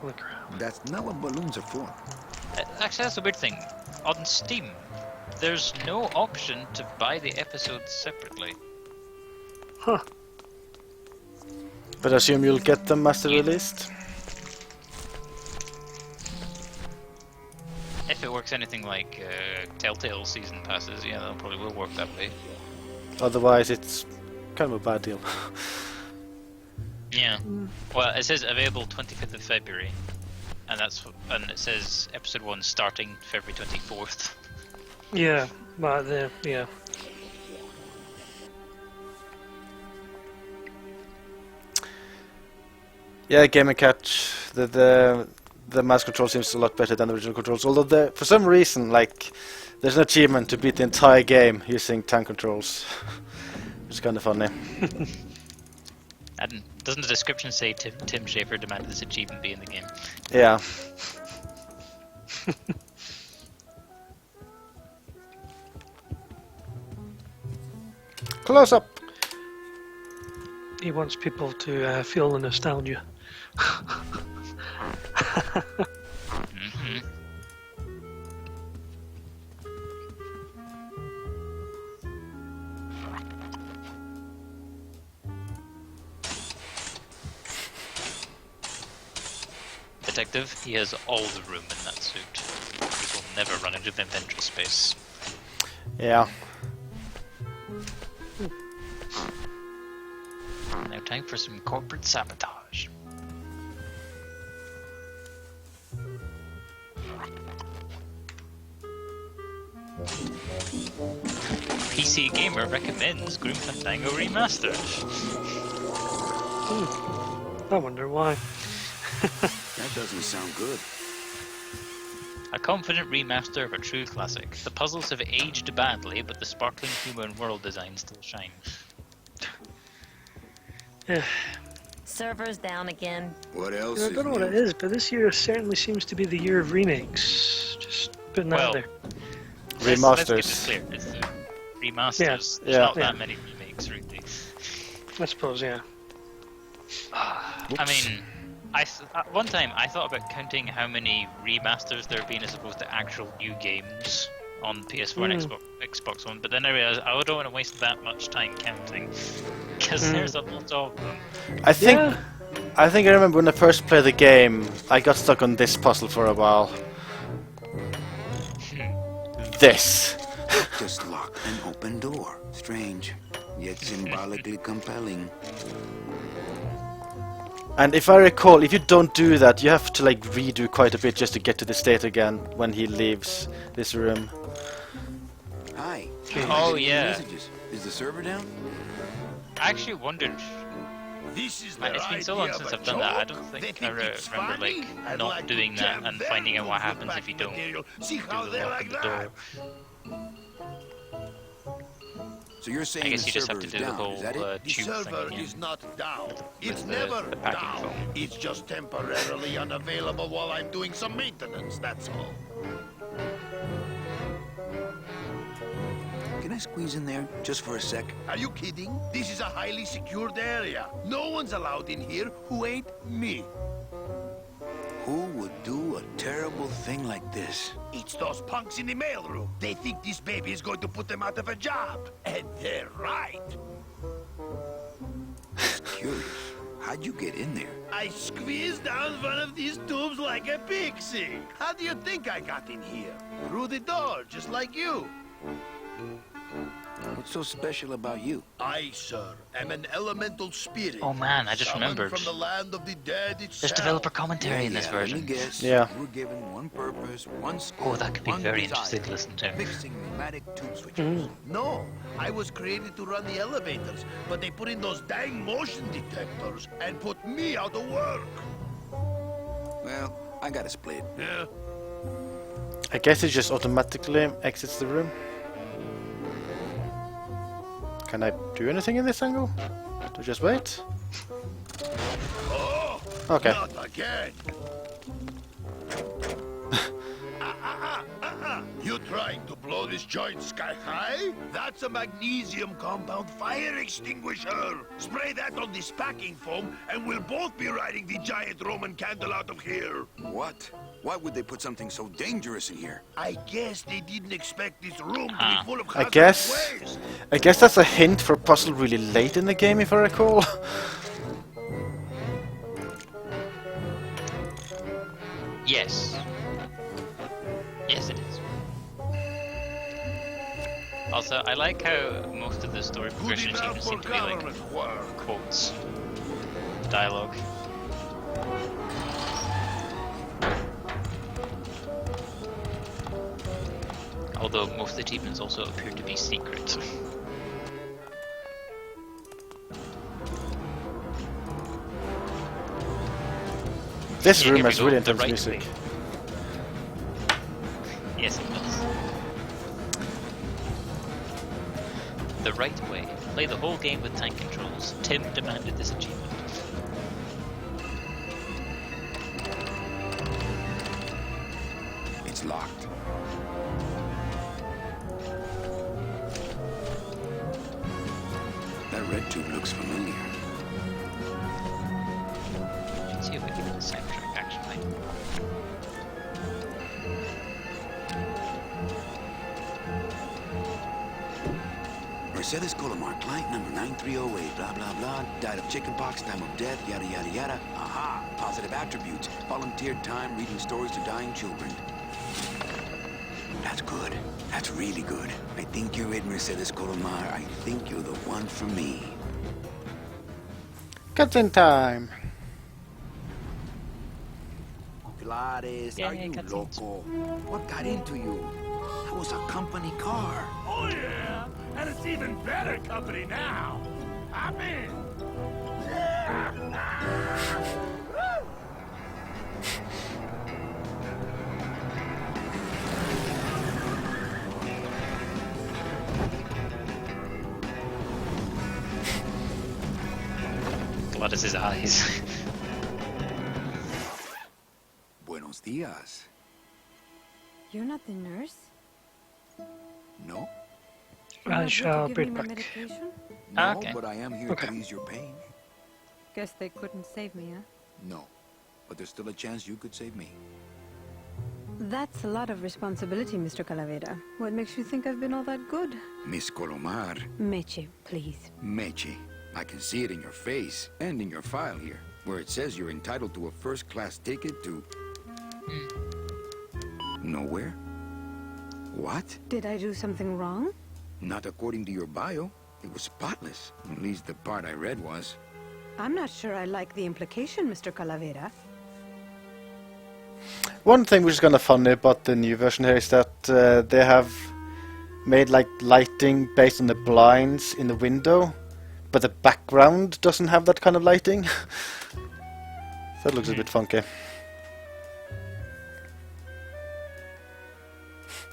Holy crap. That's not what balloons are for. Actually, that's a weird thing. On Steam, there's no option to buy the episodes separately. Huh. But I assume you'll get them as they're released? If it works anything like Telltale season passes, yeah, that probably will work that way. Otherwise, it's kind of a bad deal. Yeah. Well, it says available 25th of February, and it says episode 1 starting February 24th. Yeah, but yeah. Yeah, Game & Catch, the mouse control seems a lot better than the original controls. Although for some reason, like, there's an achievement to beat the entire game using tank controls, which is kind of funny. And doesn't the description say Tim Schafer demanded this achievement be in the game? Yeah. Close up. He wants people to feel the nostalgia. Mhm. Detective, he has all the room in that suit. He will never run out of inventory space. Yeah. Now time for some corporate sabotage. PC Gamer recommends Grim Fandango Remastered. I wonder why. That doesn't sound good. A confident remaster of a true classic. The puzzles have aged badly, but the sparkling humor and world design still shine. Yeah. Servers down again. What else? I is don't know what it new? is, but this year certainly seems to be the year of remakes. Just putting that Well, out there. Let's get this Remasters. clear. It's the remasters. Yeah. There's Yeah. not Yeah. that many remakes, really. I suppose, yeah. I mean, at one time I thought about counting how many remasters there have been as opposed to actual new games on PS4 and Xbox One, but then I realized I don't want to waste that much time counting because there's a lot of them. I think Yeah. I remember when I first played the game, I got stuck on this puzzle for a while. This. Just lock an open door. Strange, yet symbolically compelling. And if I recall, if you don't do that, you have to like redo quite a bit just to get to the state again when he leaves this room. Hi. Oh, yeah. Messages. Is the server down? I actually wondered. This is Man, their it's been so idea long since of a I've done that. I joke. don't They think I it's remember funny. like I'd not like to doing that jam and their finding out what rules with happens if you don't backing do material. See how the they lock like on the door. that? So you're saying I guess the you just server have to is do the down, whole is that it? The tube thing server again. is not down. It's the- never the packing down. foam. It's just temporarily unavailable while I'm doing some maintenance, that's all. Can I squeeze in there just for a sec? Are you kidding? This is a highly secured area. No one's allowed in here who ain't me. Who would do a terrible thing like this? It's those punks in the mailroom. They think this baby is going to put them out of a job. And they're right. Just curious. How'd you get in there? I squeezed down one of these tubes like a pixie. How do you think I got in here? Through the door, just like you. What's so special about you? I, sir, am an elemental spirit. Oh man, I just summoned remembered. from the land of the dead itself. There's developer commentary in this Let me version. guess. Yeah. You were given one purpose, one skill, Oh, that could be one very desire. interesting to listen to. Fixing pneumatic tube switches. No, I was created to run the elevators, but they put in those dang motion detectors and put me out of work. Well, I got a split. Yeah. I guess it just automatically exits the room. Can I do anything in this angle? To just wait? Oh, Okay. not again. You trying to blow this joint sky high? That's a magnesium compound fire extinguisher. Spray that on this packing foam, and we'll both be riding the giant Roman candle out of here. What? Why would they put something so dangerous in here? I guess they didn't expect this room to be full of I hazardous waste. guess that's a hint for a puzzle really late in the game, if I recall. Yes. Yes, it is. Also, I like how most of the story Good progression enough seems for to be like government work. quotes, dialogue. Although most achievements also appear to be secret. This Yeah, room here we has go, really the intense right music. way. Yes, it does. The right way. Play the whole game with tank controls. Tim demanded this achievement. It's It's locked. That red tube looks familiar. Let's see if we can get the soundtrack actually. Mercedes Colomar, client number 9308, blah, blah, blah. Died of chickenpox, time of death, yada, yada, yada. Aha, positive attributes. Volunteered time reading stories to dying children. That's good. That's really good. I think you're it, Mercedes Colomar. I think you're the one for me. Cutscene time. Gladys, Yeah, are you cutscenes. loco? What got into you? That was a company car. Oh yeah, and it's even better company now. I'm in. Gladys's eyes. Buenos dias. You're not the nurse? No? I shall Give be me my back. medication? No, Okay. but I am here to ease your pain. Guess they couldn't save me, huh? No, but there's still a chance you could save me. That's a lot of responsibility, Mr. Calavera. What makes you think I've been all that good? Miss Colomar, Meche, please. Meche, I can see it in your face and in your file here, where it says you're entitled to a first-class ticket to... Nowhere? What? Did I do something wrong? Not according to your bio. It was spotless. At least the part I read was. I'm not sure I like the implication, Mr. Calavera. One thing which is kind of funny about the new version here is that they have made like lighting based on the blinds in the window, but the background doesn't have that kind of lighting. So it looks a bit funky.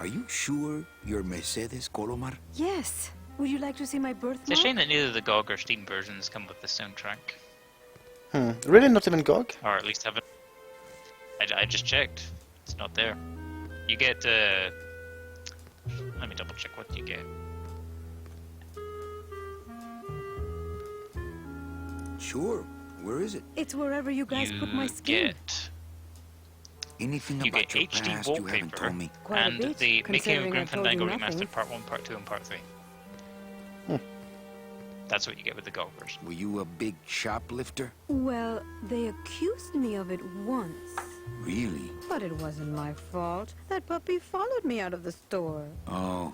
Are you sure you're Mercedes Colomar? Yes. Would you like to see my birthmark? It's a shame that neither the GOG or Steam versions come with the soundtrack. Really? Not even GOG? Or at least haven't. I just checked. It's not there. You get, let me double check what you get. Sure. Where is it? It's wherever you guys You put my skin. get Anything You about get your HD past you haven't wallpaper. told me? Quite a and bit, the Making of considering Grim I told you Fandango nothing. Remastered Part 1, Part 2, and Part 3. That's what you get with the GOG version. Were you a big shoplifter? Well, they accused me of it once. Really? But it wasn't my fault. That puppy followed me out of the store. Oh.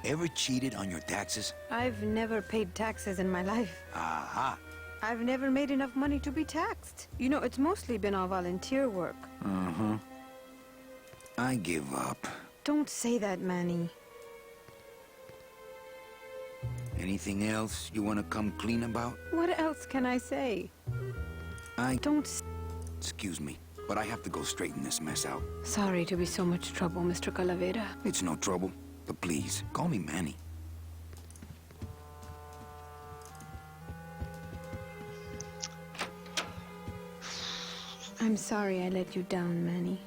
Ever cheated on your taxes? I've never paid taxes in my life. Aha. I've never made enough money to be taxed. You know, it's mostly been all volunteer work. Uh-huh. I give up. Don't say that, Manny. Anything else you want to come clean about? What else can I say? Don't... Excuse me, but I have to go straighten this mess out. Sorry to be so much trouble, Mr. Calavera. It's no trouble, but please, call me Manny. I'm sorry I let you down, Manny.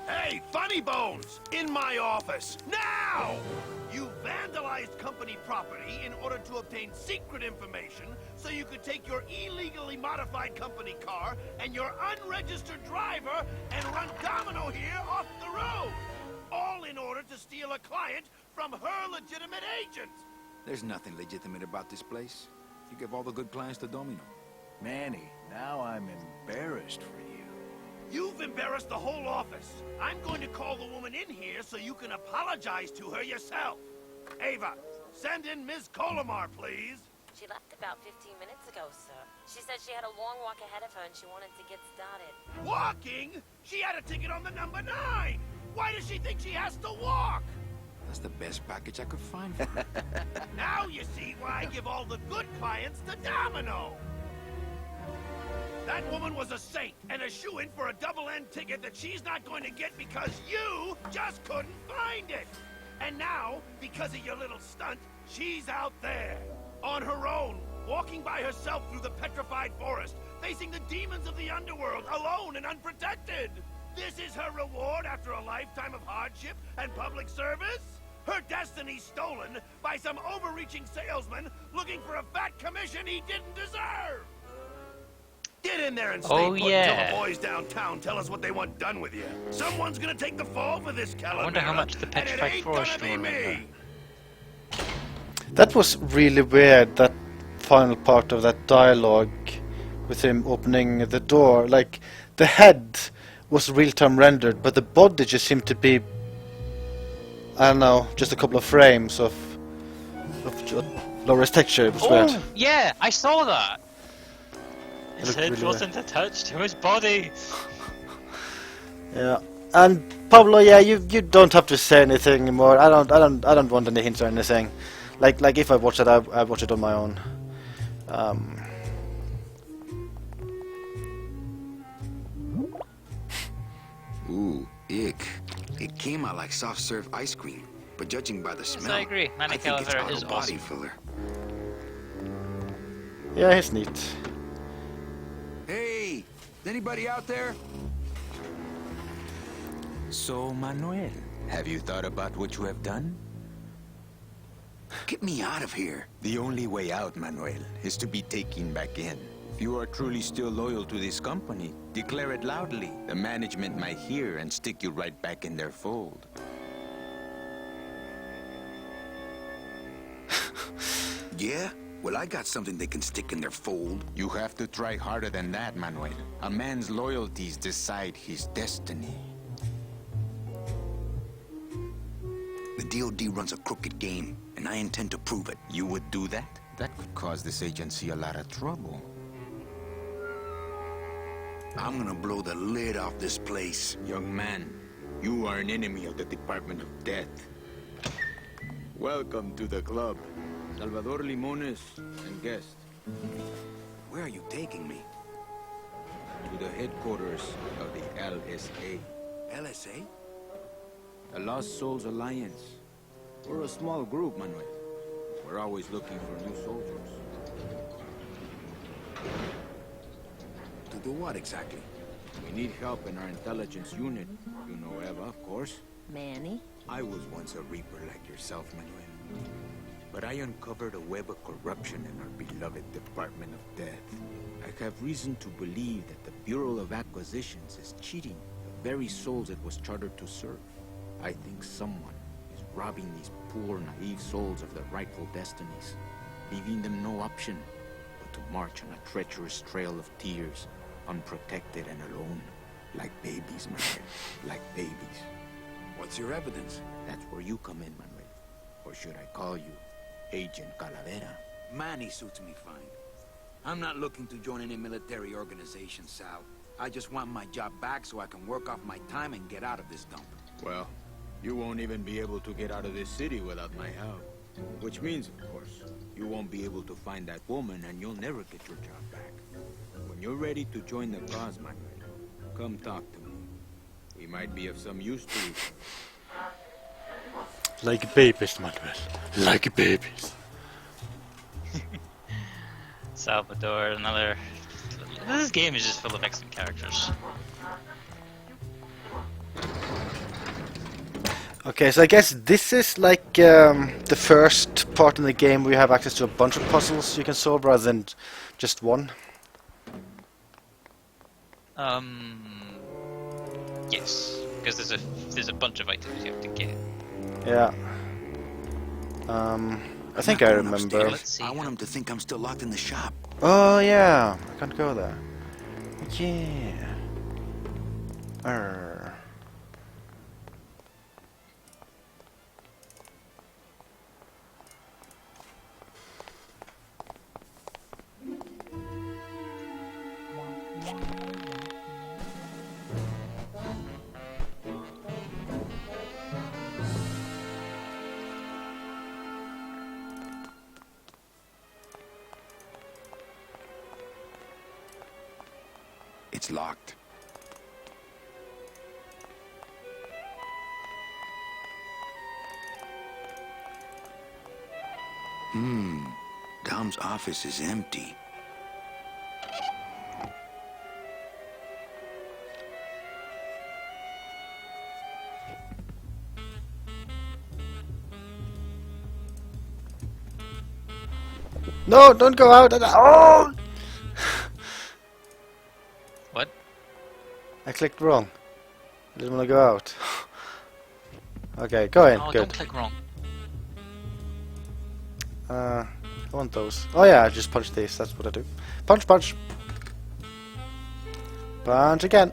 Hey, Funny Bones! In my office! Now! You vandalized company property in order to obtain secret information so you could take your illegally modified company car and your unregistered driver and run Domino here off the road! All in order to steal a client from her legitimate agent! There's nothing legitimate about this place. You give all the good clients to Domino. Manny, now I'm embarrassed for you. You've embarrassed the whole office. I'm going to call the woman in here so you can apologize to her yourself. Ava, send in Ms. Colomar, please. She left about 15 minutes ago, sir. She said she had a long walk ahead of her and she wanted to get started. Walking? She had a ticket on the number 9. Why does she think she has to walk? That's the best package I could find for her. Now you see why I give all the good clients to Domino. That woman was a saint and a shoo-in for a double-end ticket that she's not going to get because you just couldn't find it. And now, because of your little stunt, she's out there, on her own, walking by herself through the petrified forest, facing the demons of the underworld, alone and unprotected. This is her reward after a lifetime of hardship and public service? Her destiny stolen by some overreaching salesman looking for a fat commission he didn't deserve! Get in there and stay put until the boys downtown tell us what they want done with you. Someone's gonna take the fall for this Calavera. I wonder how much the and it petrified ain't forest gonna be will remember. me! That was really weird, that final part of that dialogue with him opening the door. Like, the head was real-time rendered, but the body just seemed to be, I don't know, just a couple of frames of low-res texture. It was weird. Oh, yeah, I saw that! It His looked head really wasn't attached to his body. Yeah, and Pablo, yeah, you don't have to say anything anymore. I don't want any hints or anything. Like if I watch it, I watch it on my own. Ooh, ick. It came out like soft serve ice cream, but judging by the smell, I agree. Manny I think it's Calavera is auto body awesome. filler. Yeah, it's neat. Hey, is anybody out there? So, Manuel, have you thought about what you have done? Get me out of here. The only way out, Manuel, is to be taken back in. If you are truly still loyal to this company, declare it loudly. The management might hear and stick you right back in their fold. Yeah? Well, I got something they can stick in their fold. You have to try harder than that, Manuel. A man's loyalties decide his destiny. The DOD runs a crooked game, and I intend to prove it. You would do that? That could cause this agency a lot of trouble. I'm gonna blow the lid off this place. Young man, you are an enemy of the Department of Death. Welcome to the club. Salvador Limones and guest. Where are you taking me? To the headquarters of the LSA. LSA? The Lost Souls Alliance. We're a small group, Manuel. We're always looking for new soldiers. To do what exactly? We need help in our intelligence unit. You know Eva, of course. Manny? I was once a Reaper like yourself, Manuel. But I uncovered a web of corruption in our beloved Department of Death. I have reason to believe that the Bureau of Acquisitions is cheating the very souls it was chartered to serve. I think someone is robbing these poor, naive souls of their rightful destinies, leaving them no option but to march on a treacherous trail of tears, unprotected and alone, like babies, Manuel, like babies. What's your evidence? That's where you come in, Manuel. Or should I call you Agent Calavera? Manny suits me fine. I'm not looking to join any military organization, Sal. I just want my job back so I can work off my time and get out of this dump. Well, you won't even be able to get out of this city without my help. Which means, of course, you won't be able to find that woman and you'll never get your job back. When you're ready to join the cause, Manuel, come talk to me. We might be of some use to you. Like babies, Manuel. Like babies. Salvador, another... This game is just full of excellent characters. Okay, so I guess this is like the first part in the game where you have access to a bunch of puzzles you can solve rather than just one. Yes, because there's a bunch of items you have to get. Yeah. I think I remember. Let's see. I want him to think I'm still locked in the shop. Oh yeah, I can't go there. Yeah. Arr. It's locked. Dom's office is empty. No, don't go out. Oh! What? I clicked wrong. I didn't want to go out. Okay, go in. Oh, Good. don't click wrong. I want those. Oh yeah, I just punch these. That's what I do. Punch, punch. Punch again.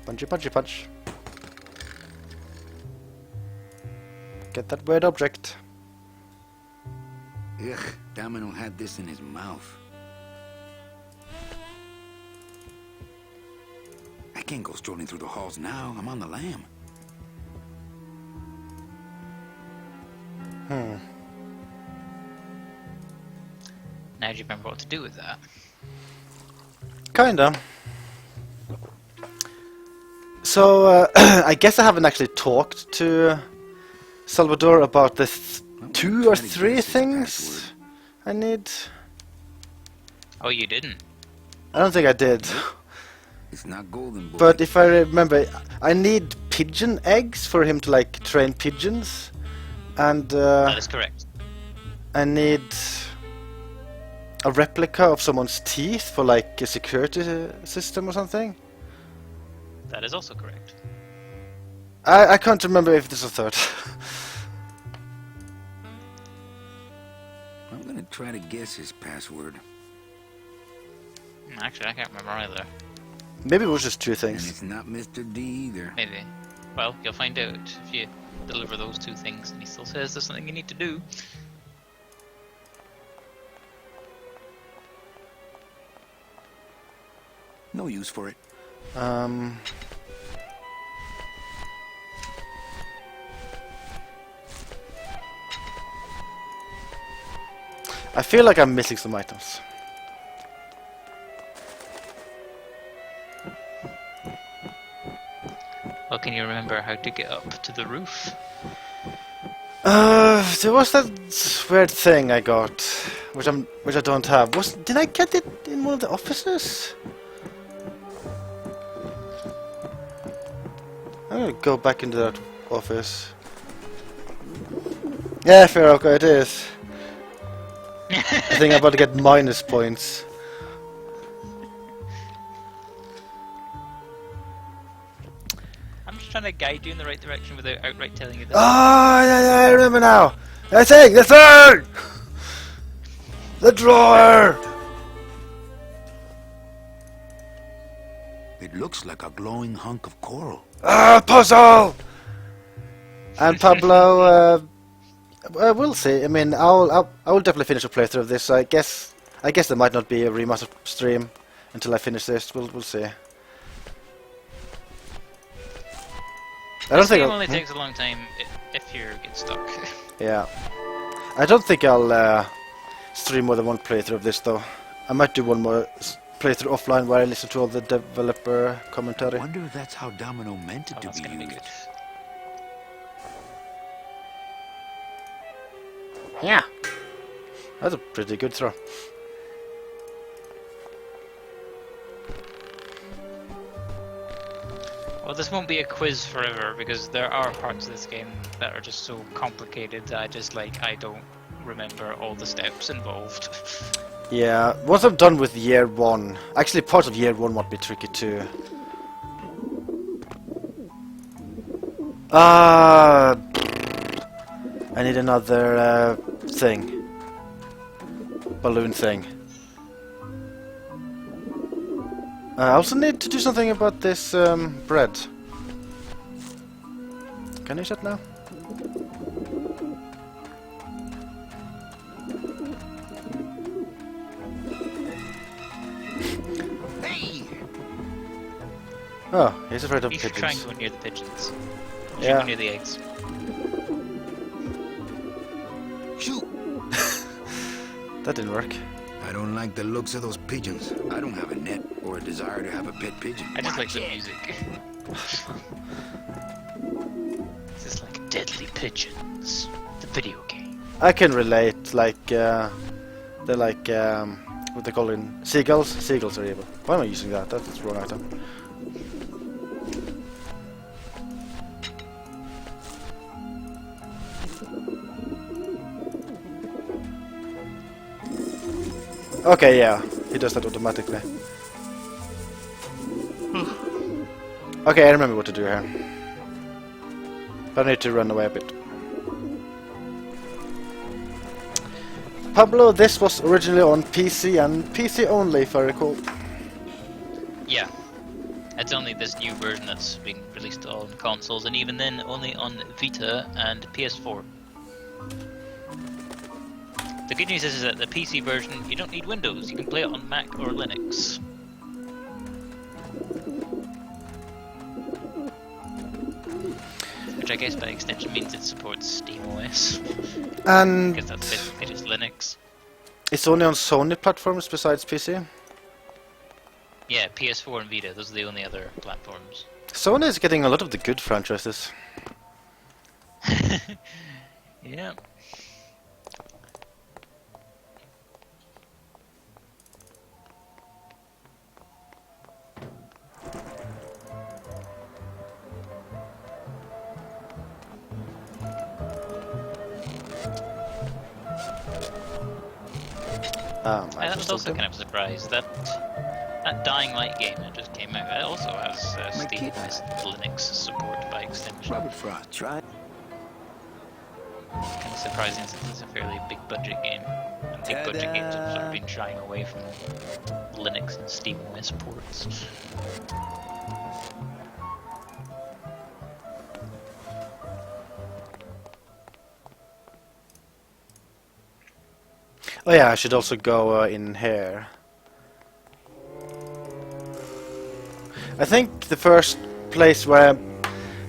Punchy, punchy, punch. Get that weird object. Ugh, Domino had this in his mouth. I can't go strolling through the halls now. I'm on the lam. Now do you remember what to do with that? Kinda. So, I guess I haven't actually talked to Salvador about the 2 or 3 things I need. Oh, you didn't? I don't think I did. It's not golden, boy. But if I remember, I need pigeon eggs for him to like train pigeons. And That is correct. I need a replica of someone's teeth for like a security system or something. That is also correct. I can't remember if there's a third. I'm gonna try to guess his password. Actually, I can't remember either. Maybe it was just 2 And things. it's not Mr. D either. Maybe. Well, you'll find out if you deliver those 2 things and he still says there's something you need to do. No use for it. I feel like I'm missing some items. Well, can you remember how to get up to the roof? There was that weird thing I got, which I don't have. Did I get it in one of the offices? I'm gonna go back into that office. Yeah, fair, okay, it is. I think I'm about to get minus points. I'm just trying to guide you in the right direction without outright telling you that. Ah, yeah, I remember now. The thing! The drawer! It looks like a glowing hunk of coral. Ah, puzzle! And Pablo, we'll see. I mean, I will definitely finish a playthrough of this. So I guess there might not be a remastered stream until I finish this. We'll see. I don't This think game I'll, only takes a long time if you get stuck. Yeah, I don't think I'll stream more than one playthrough of this though. I might do one more playthrough offline where I listen to all the developer commentary. I wonder if that's how Domino meant it Oh, to that's be gonna be used. good. Yeah, that's a pretty good throw. Well, this won't be a quiz forever because there are parts of this game that are just so complicated that I don't remember all the steps involved. Yeah, once I'm done with year 1, actually parts of year 1 might be tricky too. I need another thing. Balloon thing. I also need to do something about this bread. Can I use that now? Hey! Oh, he's afraid of You should try and pigeons. go near the pigeons. You should Yeah. go near the eggs. Shoot! That didn't work. I don't like the looks of those pigeons. I don't have a net or a desire to have a pet pigeon. I just like the music. This is like Deadly Pigeons, the video game. I can relate. Like they're like what they call in seagulls. Seagulls are evil. Why am I using that? That's the wrong item. Okay, yeah, he does that automatically. Okay, I remember what to do here. But I need to run away a bit. Pablo, this was originally on PC and PC only, if I recall. Yeah. It's only this new version that's being released on consoles, and even then only on Vita and PS4. The good news is that the PC version, you don't need Windows, you can play it on Mac or Linux. Which I guess by extension means it supports SteamOS. And because that's basically just Linux. it's only on Sony platforms besides PC. Yeah, PS4 and Vita, those are the only other platforms. Sony is getting a lot of the good franchises. Yeah. I was also kind of surprised that that Dying Light game that just came out, it also has SteamOS Linux support by extension. Rubber Frost, try. It's kind of surprising since it's a fairly big budget game. And big budget games have sort of been shying away from Linux and SteamOS ports. Oh yeah, I should also go in here. I think the first place where I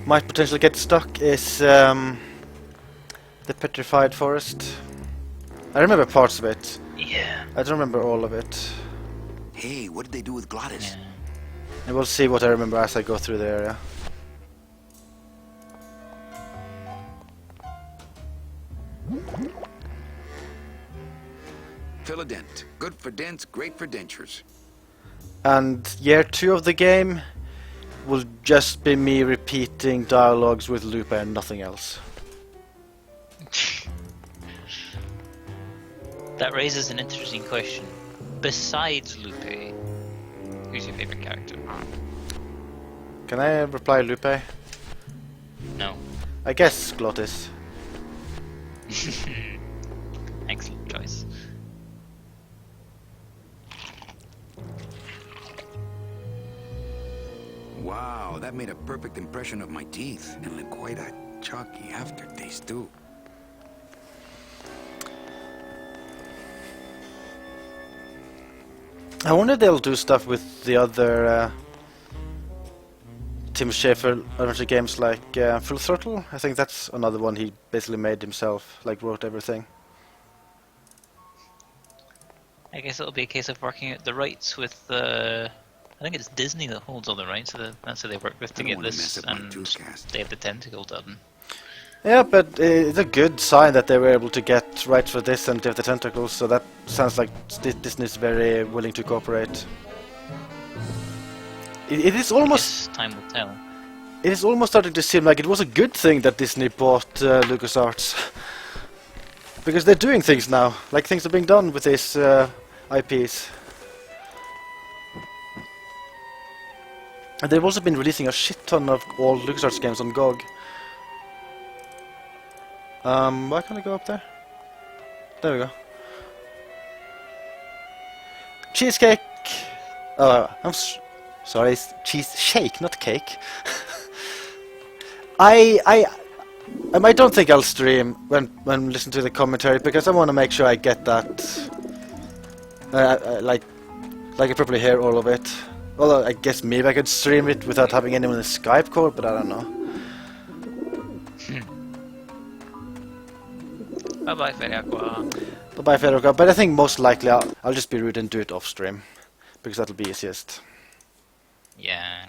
might potentially get stuck is the Petrified Forest. I remember parts of it. Yeah. I don't remember all of it. Hey, what did they do with Glottis? Yeah. And we'll see what I remember as I go through the area. Fill a dent. Good for dents, great for dentures. And year 2 of the game will just be me repeating dialogues with Lupe and nothing else. That raises an interesting question. Besides Lupe, who's your favorite character? Can I reply Lupe? No. I guess Glottis. Excellent choice. Wow, that made a perfect impression of my teeth. And quite a chalky aftertaste, too. I wonder if they'll do stuff with the other Tim Schafer adventure games like Full Throttle. I think that's another one he basically made himself, like wrote everything. I guess it'll be a case of working out the rights with I think it's Disney that holds all the rights, so that's who they work with to get this, and they have the tentacle done. Yeah, but it's a good sign that they were able to get rights for this and Day of the Tentacles, so that sounds like Disney's very willing to cooperate. It is almost... time will tell. It is almost starting to seem like it was a good thing that Disney bought LucasArts. Because they're doing things now, like things are being done with these IPs. And they've also been releasing a shit ton of old LucasArts games on GOG. Why can't I go up there? There we go. Cheesecake! Oh, I'm sorry, it's cheese shake, not cake. I don't think I'll stream when listening to the commentary because I want to make sure I get that. Like I probably hear all of it. Although I guess maybe I could stream it without having anyone in Skype call, but I don't know. Bye-bye, Feriaqua. Bye-bye, Feriaqua. But I think most likely I'll just be rude and do it off stream. Because that'll be easiest. Yeah.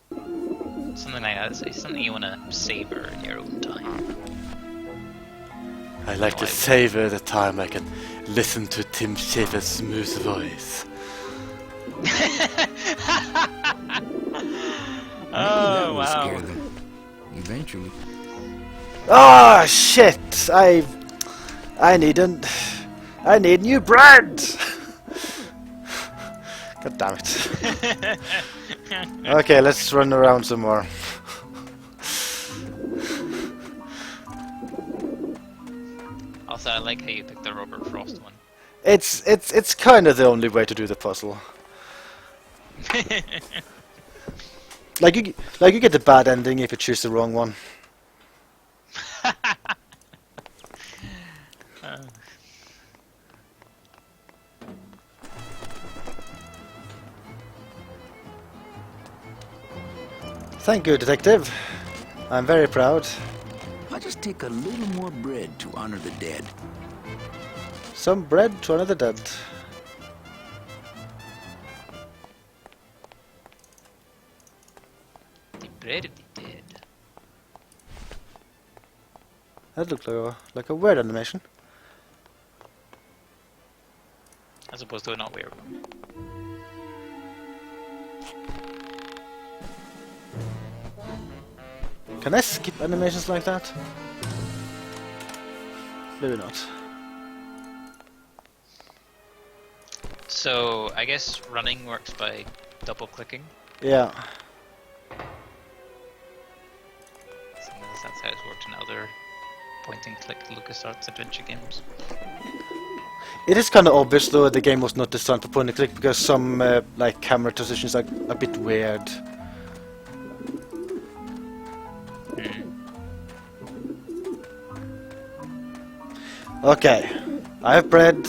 Something like that. It's something you want to savor in your own time. I like to savor the time I can listen to Tim Schafer's smooth voice. Oh, wow. Scare them. Eventually. Oh shit! I need new bread. God damn it. Okay, let's run around some more. Also, I like how you picked the Robert Frost one. It's kind of the only way to do the puzzle. Like you get the bad ending if you choose the wrong one. Thank you, detective. I'm very proud. I'll just take a little more bread to honor the dead. Some bread to another dead. The bread of the dead. That looked like a weird animation. As opposed to a not weird one. Can I skip animations like that? Maybe not. So, I guess running works by double clicking. Yeah. That's how it's worked in other point and click LucasArts adventure games. It is kind of obvious though the game was not designed for point and click because some like camera transitions are a bit weird. Okay, I have bread.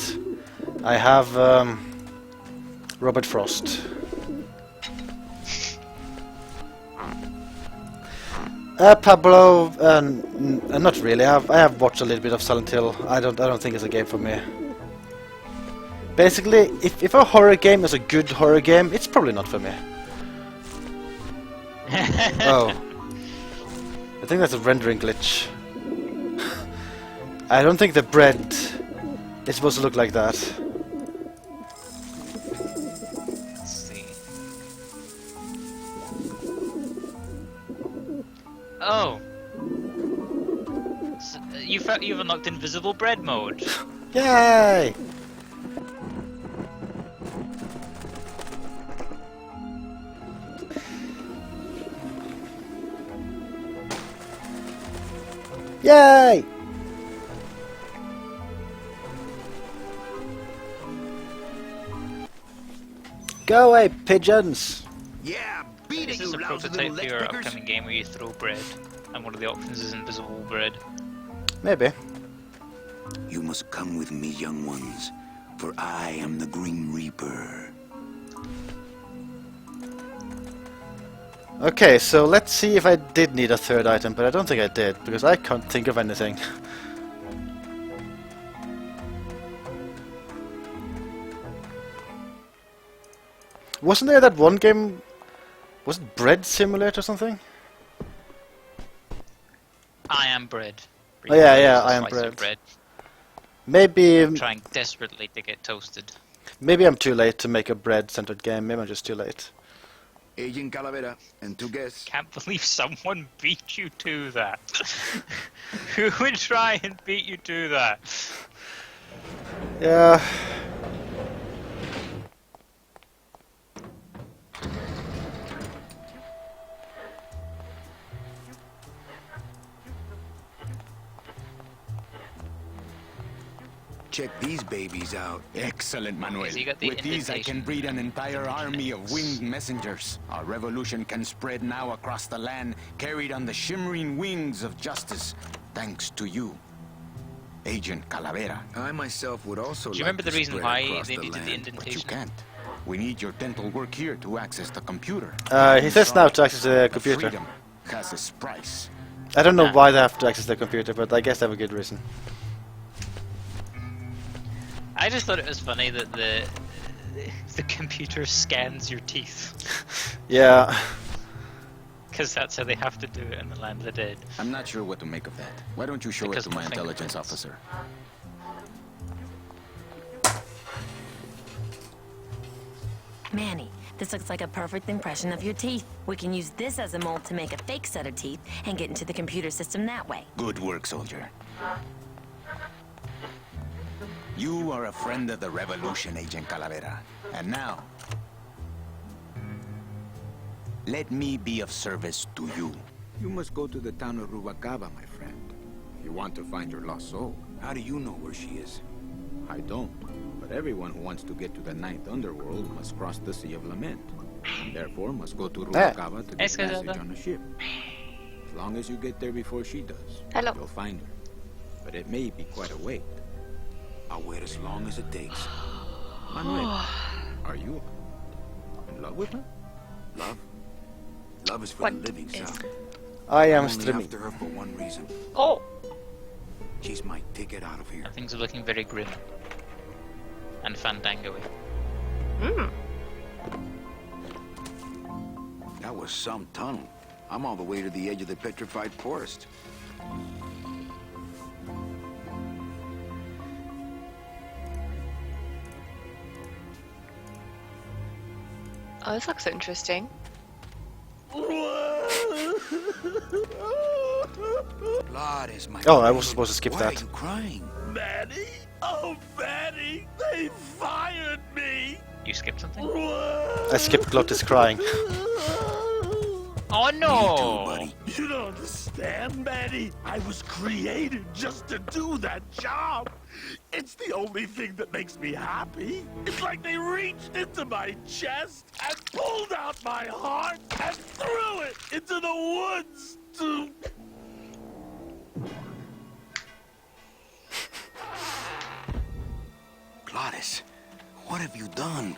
I have Robert Frost. Pablo, not really. I have watched a little bit of Silent Hill. I don't think it's a game for me. Basically, if a horror game is a good horror game, it's probably not for me. Oh, I think that's a rendering glitch. I don't think the bread is supposed to look like that. Let's see. Oh! So, you've unlocked invisible bread mode. Yay! Yay! Go away, pigeons! Yeah, beat This it, is you a lousy prototype little for your lickpickers. upcoming game where you throw bread, and one of the options is invisible bread. Maybe. You must come with me, young ones, for I am the Grim Reaper. Okay, so let's see if I did need a third item, but I don't think I did, because I can't think of anything. Wasn't there that one game... Was it Bread Simulator or something? I am bread. Oh yeah, Bread yeah, is a I am slice of bread. Maybe... Trying desperately to get toasted. Maybe I'm too late to make a bread-centered game, maybe I'm just too late. Agent Calavera and two guests. Can't believe someone beat you to that. Who would try and beat you to that? Yeah... Check these babies out. Excellent, Manuel. Yes, you got the With these, I can indentation. breed an entire army of winged messengers. Our revolution can spread now across the land, carried on the shimmering wings of justice, thanks to you, Agent Calavera. I myself would also Do you like remember the to reason spread why across they the needed the land. But you indentation? can't. We need your dental work here to access the computer. he says now to access the computer. Freedom has its price. I don't know why they have to access the computer, but I guess they have a good reason. I just thought it was funny that the computer scans your teeth. Yeah. Because that's how they have to do it in the land of the dead. I'm not sure what to make of that. Why don't you show Because it to my the intelligence fingerprints. officer? Manny, this looks like a perfect impression of your teeth. We can use this as a mold to make a fake set of teeth and get into the computer system that way. Good work, soldier. You are a friend of the revolution, Agent Calavera. And now, let me be of service to you. You must go to the town of Rubalcaba, my friend. If you want to find your lost soul. How do you know where she is? I don't. But everyone who wants to get to the Ninth Underworld must cross the Sea of Lament. And therefore must go to Rubalcaba to get passage on a ship. As long as you get there before she does, Hello. you'll find her. But it may be quite a wait. I'll wait as long as it takes. Manuel, are you in love with her? Love? Love is for What the living, is- Sal. I am I'm only streaming. after her for one reason. Oh, She's my ticket out of here. And things are looking very grim. And Fandango-y. That was some tunnel. I'm all the way to the edge of the petrified forest. oh, this looks interesting. Blood is my. Oh, I was supposed to skip Why that. are you crying? Manny? Oh, Manny! They fired me! You skipped something? I skipped Glottis crying. Oh no! buddy. You don't understand, Manny. I was created just to do that job. It's the only thing that makes me happy. It's like they reached into my chest and pulled out my heart and threw it into the woods to... Glottis, what have you done?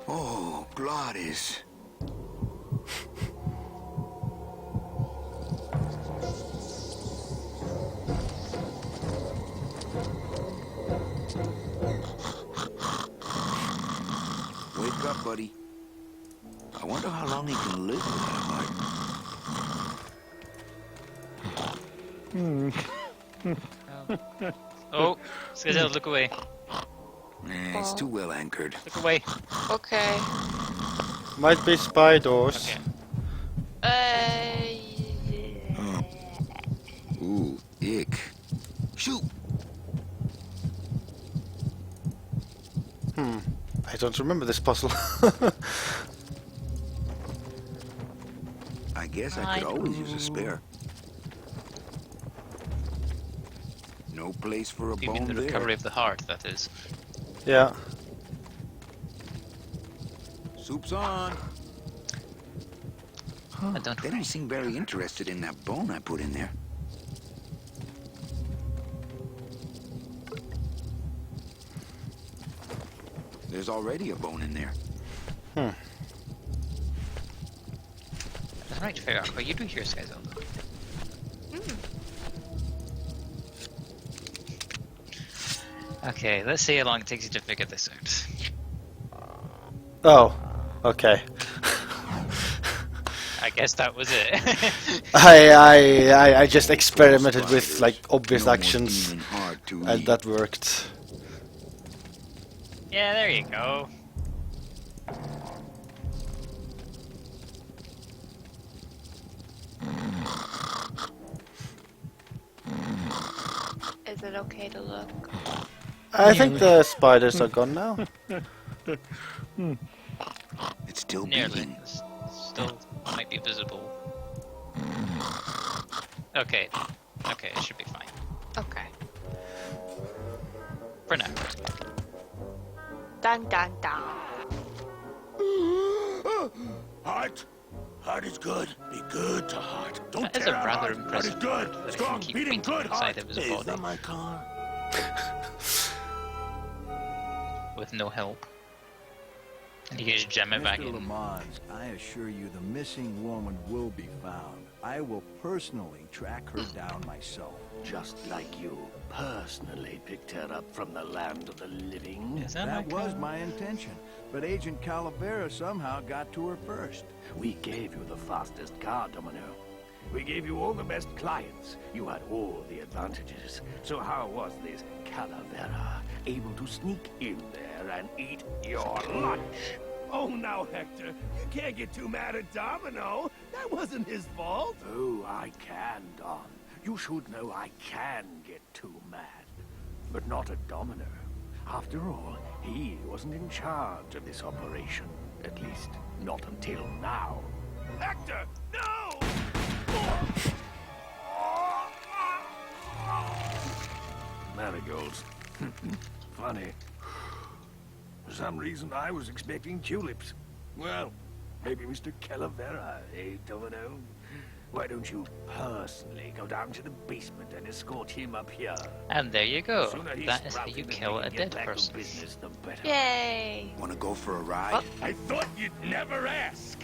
Oh, Glottis. Wake up, buddy. I wonder how long he can live with that heart. Oh, Skazel, look away. It's too well anchored. Look away. Okay. Might be spy doors. Okay. Ooh, ick. Shoot! I don't remember this puzzle. I guess I could always use a spare. No place for a You mean bone the there. recovery of the heart, that is. Yeah. Soup's on. I don't They don't seem very interested in that bone I put in there. There's already a bone in there. That's right, fair. But you do hear Skazel. Okay, let's see how long it takes you to figure this out. Oh, okay. I guess that was it. I just experimented with like obvious No more actions, demon heart to and eat. that worked. Yeah, there you go. Is it okay to look? I think the spiders are gone now. It's still Nearly. beating. Still might be visible. Okay. Okay, it should be fine. Okay. For now. Dun dun dun. Heart? Heart is good. Be good to heart. Don't That is tear a out rather heart. Heart is impressive good. that it can Strong, keep beating beating good inside heart. of his Hey, is body. that my car? With no help. And you can just jam it back Mr. in. Lamont, I assure you the missing woman will be found. I will personally track her down myself. Just like you. personally picked her up from the land of the living. Is that That my was car? my intention, but Agent Calavera somehow got to her first. We gave you the fastest car, Domino. We gave you all the best clients. You had all the advantages. So how was this Calavera able to sneak in there and eat your lunch? Oh, now, Hector, you can't get too mad at Domino. That wasn't his fault. Oh, I can, Don. You should know I can get too mad. But not at Domino. After all, he wasn't in charge of this operation. At least, not until now. Hector, no! Marigolds. Funny. For some reason, I was expecting tulips. Well, maybe Mr. Calavera, eh, Domino? Why don't you personally go down to the basement and escort him up here? And there you go. Sooner he's That is how sprouted you than kill we a can get dead back to person. business, the better. Yay! Wanna go for a ride? What? I thought you'd never ask.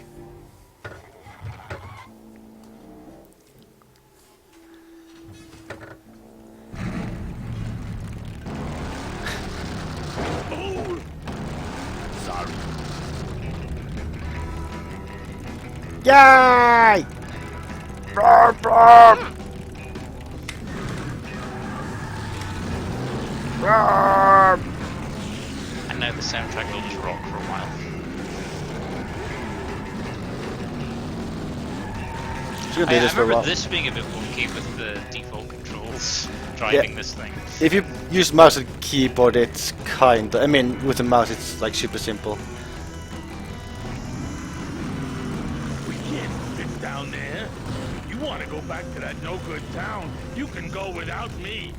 Oh! Sorry. Yay! Roar, roar! Roar! And now the soundtrack will just rock for a while. It's gonna I be this for a remember while. this being a bit wonky with the default controls driving this thing. If you use mouse and keyboard, it's I mean, with the mouse, it's like super simple. We can't fit down there. You want to go back to that no-good town, you can go without me.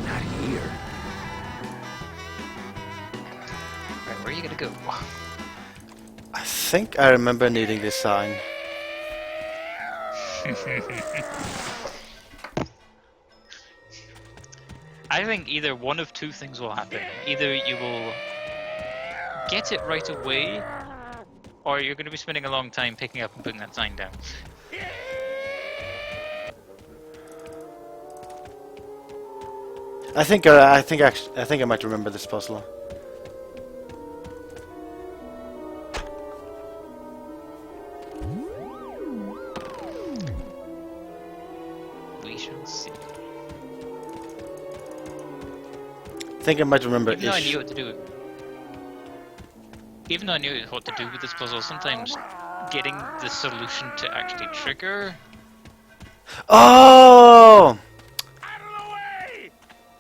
Not here. Right, where are you gonna go? I think I remember needing this sign. I think either one of two things will happen. Either you will get it right away, or you're going to be spending a long time picking up and putting that sign down. I think I might remember this puzzle. We shall see. I think I might remember Even though I ish. knew what to do. Even though I knew what to do with this puzzle, sometimes getting the solution to actually trigger. Oh!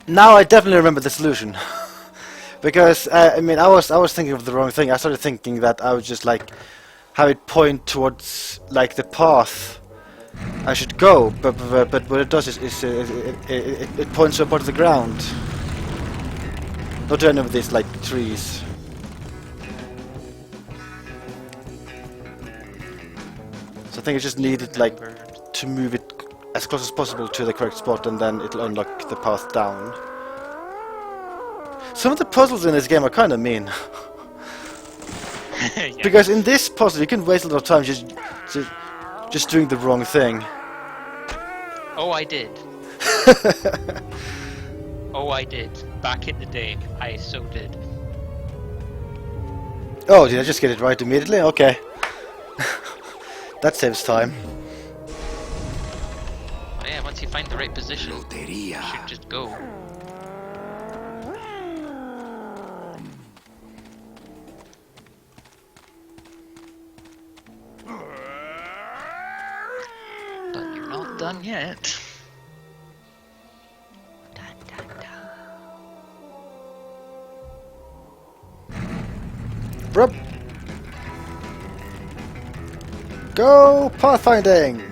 Now I definitely remember the solution. Because I mean, I was thinking of the wrong thing. I started thinking that I would just like have it point towards like the path I should go, but what it does is it points to a part of the ground, not to any of these like trees. So I think I just needed like to move it as close as possible to the correct spot, and then it'll unlock the path down. Some of the puzzles in this game are kind of mean. Yeah. Because in this puzzle you can waste a lot of time just doing the wrong thing. Oh, I did. Oh, I did. Back in the day, I so did. Oh, did I just get it right immediately? Okay. That saves time. Oh, yeah, once you find the right position, you Loteria. should just go. But you're not done yet. Brup. Go pathfinding!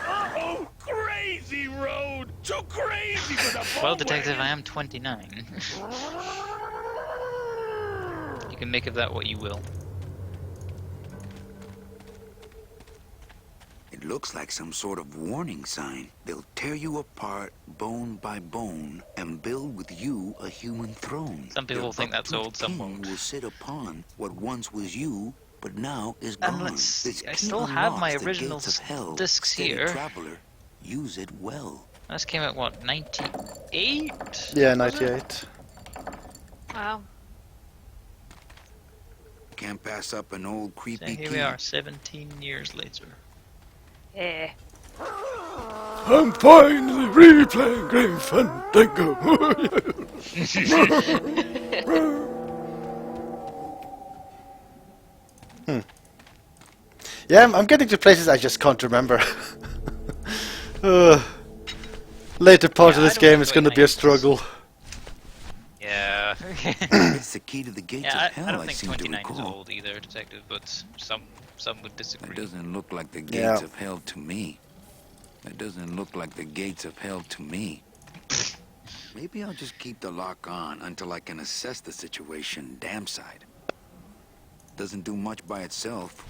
Oh, crazy road! Too crazy for the Well, boat detective, wagon. I am 29. You can make of that what you will. It looks like some sort of warning sign. They'll tear you apart bone by bone and build with you a human throne. Some people Their think that's buck-toothed old, some king won't. will sit upon what once was you but now is And gone. let's see, This I key still have my unlocks the original gates of hell. discs Steady here. traveler, use it well. This came out, what, 98? Yeah, Was it? 98. Wow. Can't pass up an old So creepy here key. we are, 17 years later. Eh. I'm finally replaying Game Fandango. Yeah, I'm getting to places I just can't remember. Later part of Yeah, this I don't game think is going to be a 29 is- struggle. Yeah. It's the key to the gates Yeah, of hell, I don't I think seem to 29 is recall. old either, Detective, but some would That disagree. doesn't look like the gates Yeah. of hell to me. That doesn't look like the gates of hell to me. Maybe I'll just keep the lock on until I can assess the situation damn side. Doesn't do much by itself.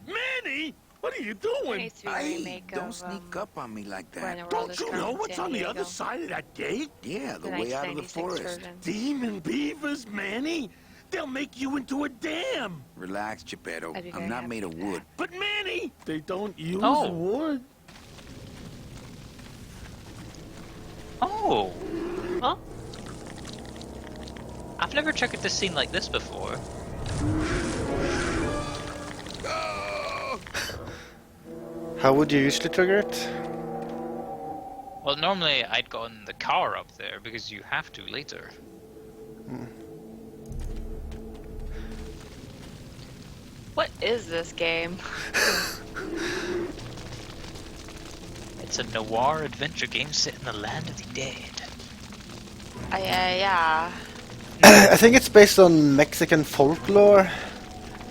Manny, what are you There doing? needs to be a Hey, remake don't of, sneak up on me like When that. the World Don't is you Gone know in what's San on the Diego. other side of that gate? Yeah, the The way out of the 1996 forest. version. Demon beavers, Manny. They'll make you into a dam. Relax, Geppetto. I'd be I'm very not happy made of with wood. But Manny, they don't use Oh. wood. Oh! Huh? I've never triggered this scene like this before. How would you usually trigger it? Well, normally I'd gotten the car up there, because you have to later. What is this game? It's a noir adventure game set in the land of the dead. Yeah. I think it's based on Mexican folklore.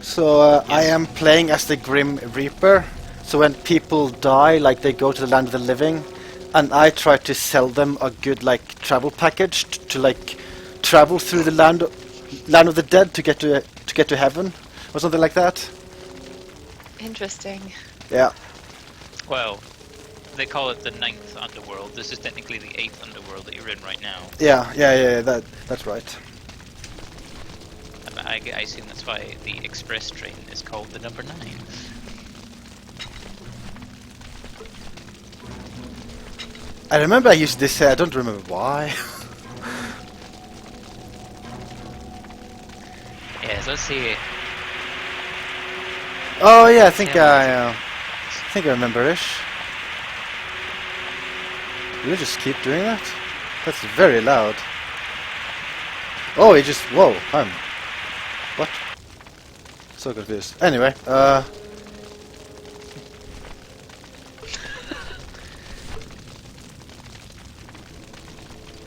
So I am playing as the Grim Reaper. So when people die, like they go to the land of the living, and I try to sell them a good like travel package to like travel through the land of the dead to get to heaven or something like that. Interesting. Yeah. Well, they call it the 9th underworld. This is technically the 8th underworld that you're in right now. Yeah. That's right. And I assume that's why the express train is called the number 9. I remember I used this. I don't remember why. Yes, let's see. Oh yeah, I think I remember-ish. You just keep doing that? That's very loud. Oh, he just what? So confused. Anyway,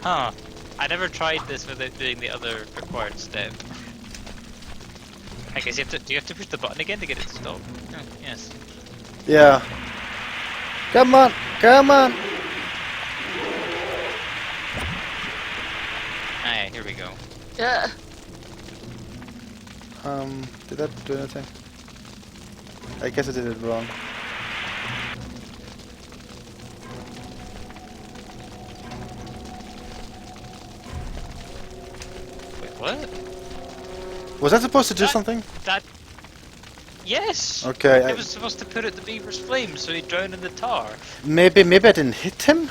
Huh. I never tried this without doing the other required step. I guess do you have to push the button again to get it to stop? Oh, yes. yeah. Come on. Ah, here we go. Yeah. Did that do anything? I guess I did it wrong. Wait, what? Was that supposed to do something? Yes! Okay, It was supposed to put out the beaver's flame so he'd drown in the tar. maybe I didn't hit him.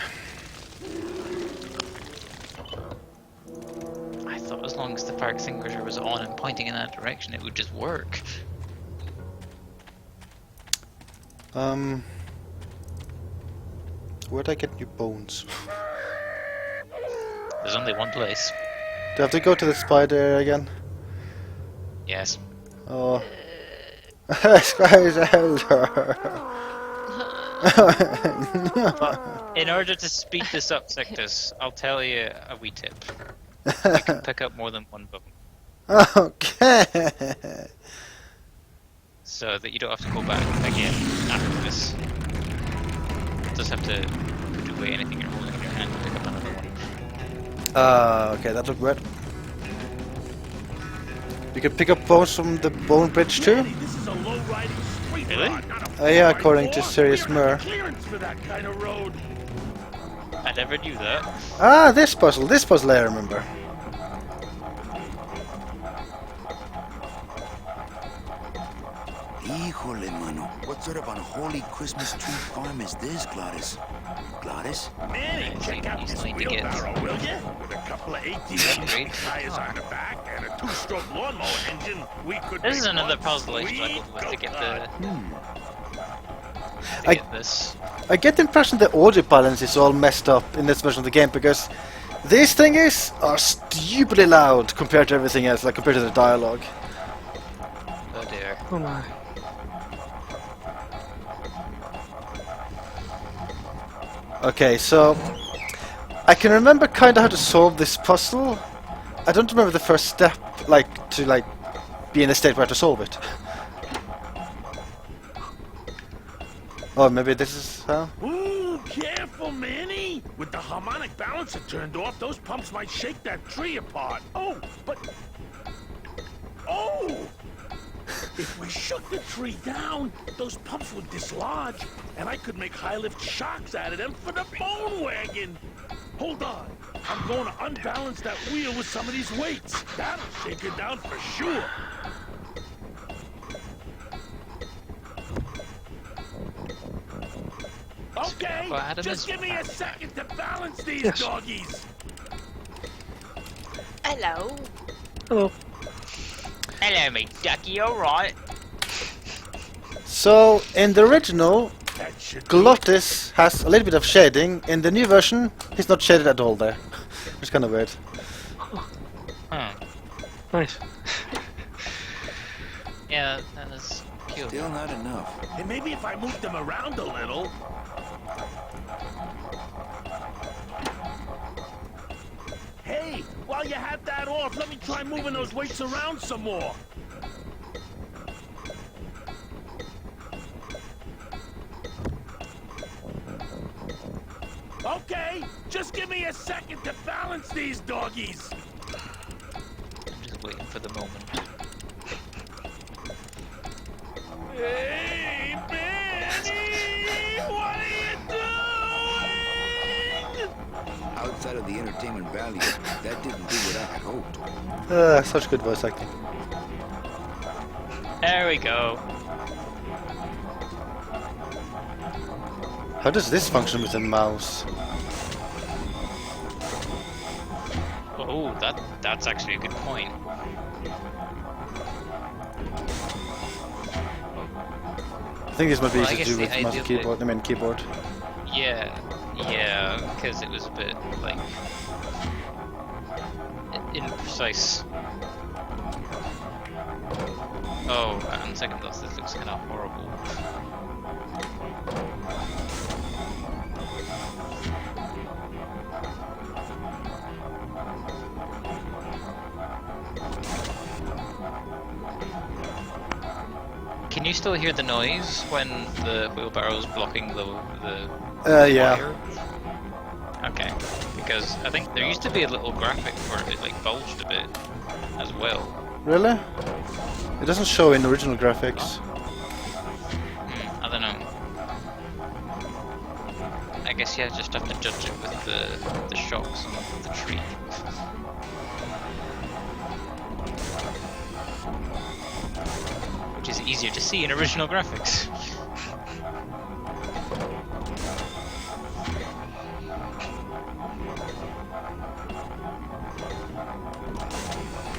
I thought as long as the fire extinguisher was on and pointing in that direction, it would just work. Where'd I get new bones? There's only one place. Do I have to go to the spider again? Yes. Oh. In order to speed this up, Sictus, I'll tell you a wee tip. You can pick up more than one bone, Okay. so that you don't have to go back again after this. Just have to put away anything you're holding in your hand and pick up another one. Okay, that looked weird. You can pick up bones from the bone bridge too? Manny, this is a low-riding street Really? rod, not a Yeah, four-by-four. according to Serious We don't have Mur. clearance for that kind of road. I never knew that. Ah, this puzzle I remember. Híjole, mano. What sort of unholy Christmas tree farm is this, Gladys? Gladys? Manny, check out this wheelbarrow, will ya? With a couple of 18-inch tires on the back and a 2-stroke lawnmower engine, we could This is make another one puzzle I sweet struggled with to get the... I- get this. I get the impression the audio balance is all messed up in this version of the game because these things are stupidly loud compared to everything else, like compared to the dialogue. Oh dear. Oh my. Okay, so I can remember kind of how to solve this puzzle. I don't remember the first step, to be in a state where I have to solve it. Oh, maybe this is how? Ooh, careful, Manny! With the harmonic balancer turned off, those pumps might shake that tree apart. Oh, but... Oh! If we shook the tree down, those pumps would dislodge, and I could make high-lift shocks out of them for the bone wagon! Hold on. I'm going to unbalance that wheel with some of these weights. That'll shake it down for sure. Okay, just give me a second to balance these doggies. Hello. Hello. Hello, me ducky, alright? So, in the original, Glottis has a little bit of shading. In the new version, he's not shaded at all there. It's kind of weird. Huh. Nice. Yeah, that is cute. Still not enough. And maybe if I move them around a little... Hey, while you have that off, let me try moving those weights around some more. Okay, just give me a second to balance these doggies. I'm just waiting for the moment. Hey, Manny! What are you doing? Outside of the entertainment value, that didn't do what I had hoped. Such good voice acting. There we go. How does this function with a mouse? Oh, that's actually a good point. I think this might be Well, I easy to guess do with the mouse and idea keyboard. I mean keyboard. Yeah, because it was a bit, like, imprecise. Oh, and second thoughts, this looks kind of horrible. Can you still hear the noise when the wheelbarrow's blocking the Yeah. wire? Okay, because I think there used to be a little graphic where it like bulged a bit as well. Really? It doesn't show in original graphics. I don't know. I guess you just have to judge it with the shocks and the tree. Which is easier to see in original graphics.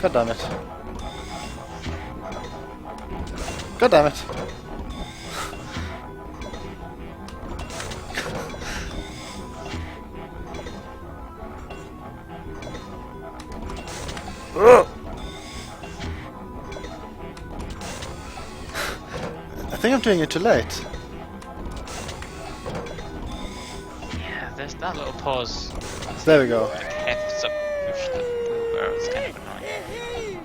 God damn it. God damn it. Ugh. I think I'm doing it too late. Yeah, there's that little pause. There we go. Like hefts up push the wheelbarrow. It's kind of annoying.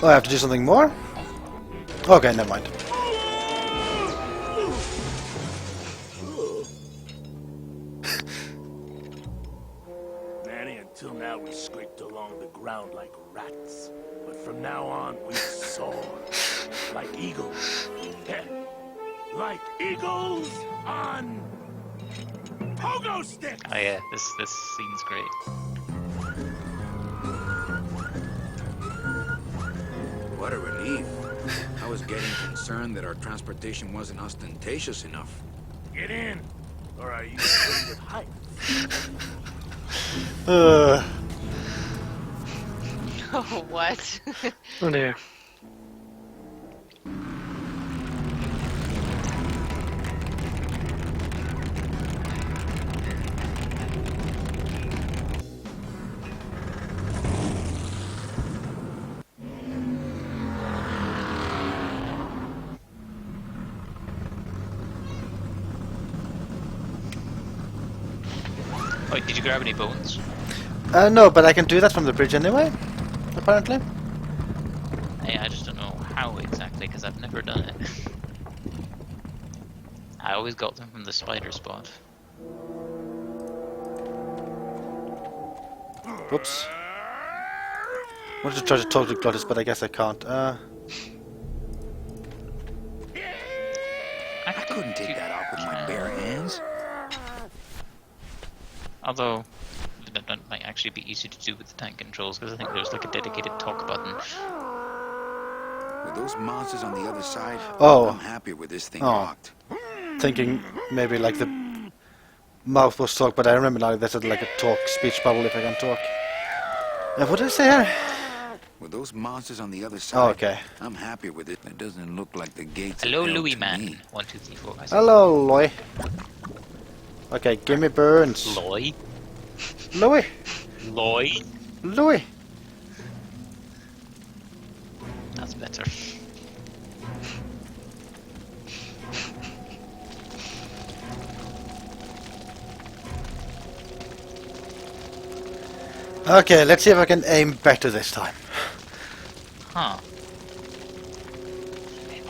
Oh, I have to do something more? Okay, never mind. Manny, until now we scraped along the ground like rats. But from now on, we soar. Like eagles. Yeah. Like eagles on Pogo stick! Oh yeah, this scene's great. What a relief. I was getting concerned that our transportation wasn't ostentatious enough. Get in, or are you afraid of heights? Oh, what? Oh dear. Wait, did you grab any bones? No, but I can do that from the bridge anyway, apparently. Yeah, I just don't know how exactly, because I've never done it. I always got them from the spider spot. Whoops. Wanted to try to talk to Glottis, but I guess I can't. I couldn't take that off with my bare hands. Although, that might actually be easy to do with the tank controls, because I think there's like a dedicated talk button. With those monsters on the other side, Oh. I'm happy with this thing Oh. locked. Thinking maybe like the mouth was talk, but I remember now that's like a talk speech bubble if I can talk. What did I say here? With those monsters on the other side, Oh, okay. I'm happy with it. It doesn't look like the gates. Hello, of hell Louis to man. me. 1, 2, 3, 4, 5. Hello, Loy. Okay, give me burns. Loy? Louis. Loy? Louis. That's better. Okay, let's see if I can aim better this time. Huh.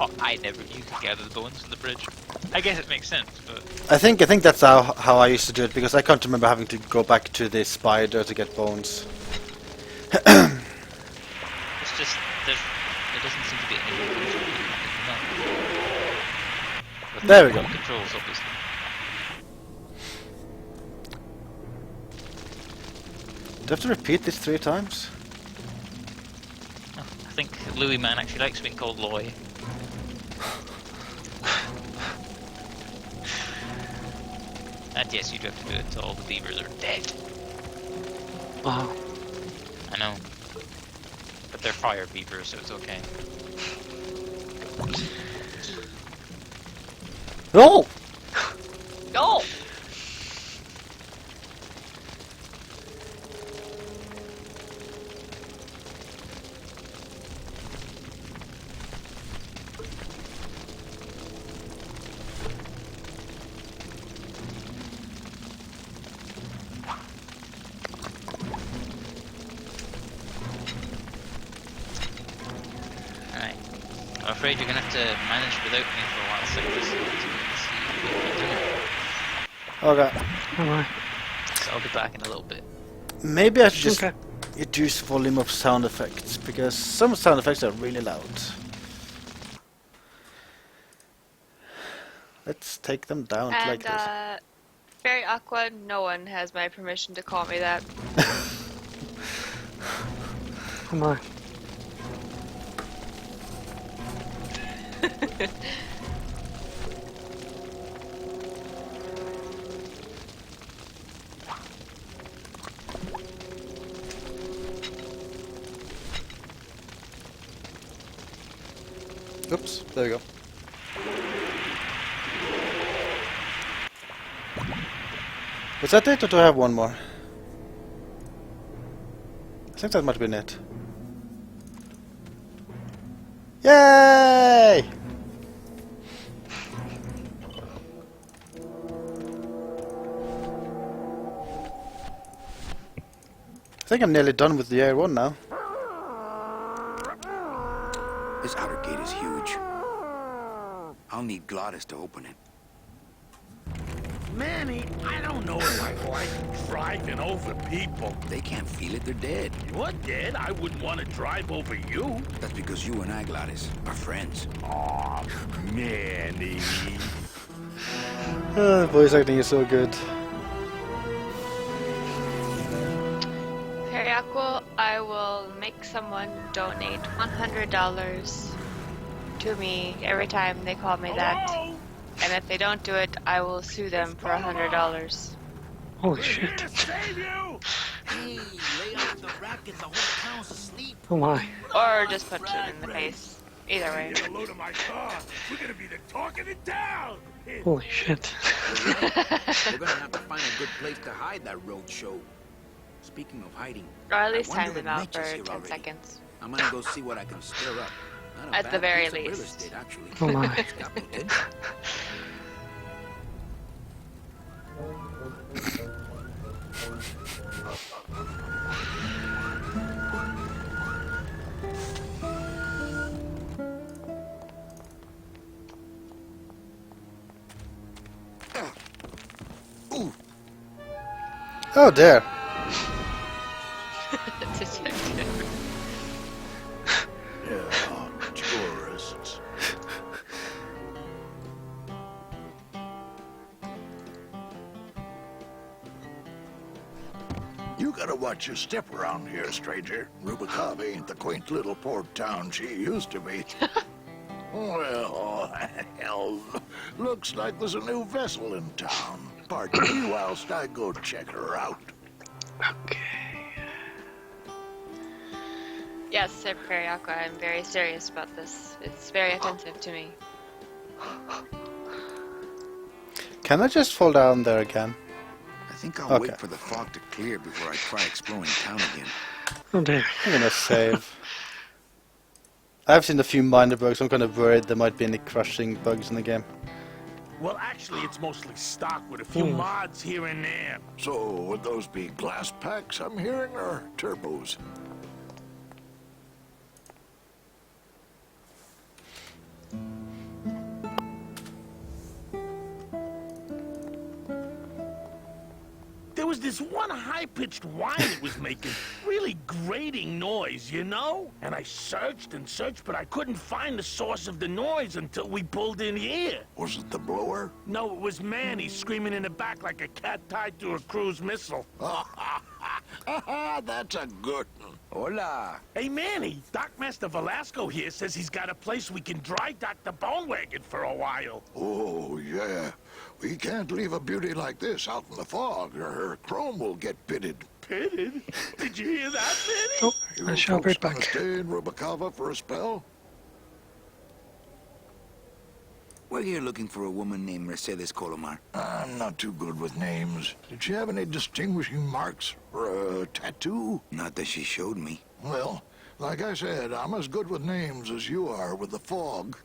Oh, I never knew you could gather the bones from the bridge. I guess it makes sense, but... I think that's how I used to do it, because I can't remember having to go back to the spider to get bones. It's just, there doesn't seem to be any more There we go. Controls, obviously. Do I have to repeat this 3 times? Oh, I think Louis man actually likes being called Loy. And yes, you do have to do it till all the beavers are dead. Wow. I know. But they're fire beavers, so it's okay. No! No! Alright. I'm afraid you're gonna have to manage without me for a while, so just see what you're doing. Okay. Alright. So I'll be back in a little bit. Maybe I should just Okay. reduce volume of sound effects, because some sound effects are really loud. Let's take them down And, like this. Fairy Aqua, no one has my permission to call me that. Come on. Oops, there we go. Was that it, or do I have one more? I think that might have been it. Yay! I think I'm nearly done with the air one now. This outer gate is huge. I'll need Glottis to open it. Manny, I don't know if I like driving over people. They can't feel it, they're dead. You're dead. I wouldn't want to drive over you. That's because you and I, Glottis, are friends. Aw, Manny. The voice acting is so good. Periaquil, I will make someone donate $100 to me every time they call me that. And if they don't do it, I will sue them for $100. Holy shit. Hey, lay off the racket, the whole town's asleep. Oh my. Or just punch them in the face. Either way. Get a load of my car. We're gonna be the talk of the town. Holy shit. We're gonna have to find a good place to hide that road show. Speaking of hiding, Or at least I wonder time them if out Mitch for is here 10 already. seconds. I'm gonna go see what I can stir up. Not a At the bad very piece of real least. estate, actually. Oh my. It's got potential. Oh dear. Detective. Yeah, tourists. You gotta watch your step around here, stranger. Rubicava ain't the quaint little port town she used to be. Well, hell, looks like there's a new vessel in town. Pardon me whilst I go check her out. Okay. Yes, Sir Periaquil, I'm very serious about this. It's very offensive to me. Can I just fall down there again? I think I'll Okay. wait for the fog to clear before I try exploring town again. Oh dear. I'm gonna save. I've seen a few minor bugs. I'm kind of worried there might be any crushing bugs in the game. Well, actually, it's mostly stock with a few mods here and there. So, would those be glass packs I'm hearing, or turbos? There was this one high-pitched whine it was making. Really grating noise, you know? And I searched and searched, but I couldn't find the source of the noise until we pulled in here. Was it the blower? No, it was Manny screaming in the back like a cat tied to a cruise missile. That's a good one. Hola. Hey, Manny, Dockmaster Velasco here says he's got a place we can dry dock the bone wagon for a while. Oh, yeah. We can't leave a beauty like this out in the fog, or her chrome will get pitted. Pitted? Did you hear that, Manny? Oh, You I shall be folks back. gonna stay in Rubicava for a spell? We're here looking for a woman named Mercedes Colomar. I'm not too good with names. Did she have any distinguishing marks or a tattoo? Not that she showed me. Well, like I said, I'm as good with names as you are with the fog.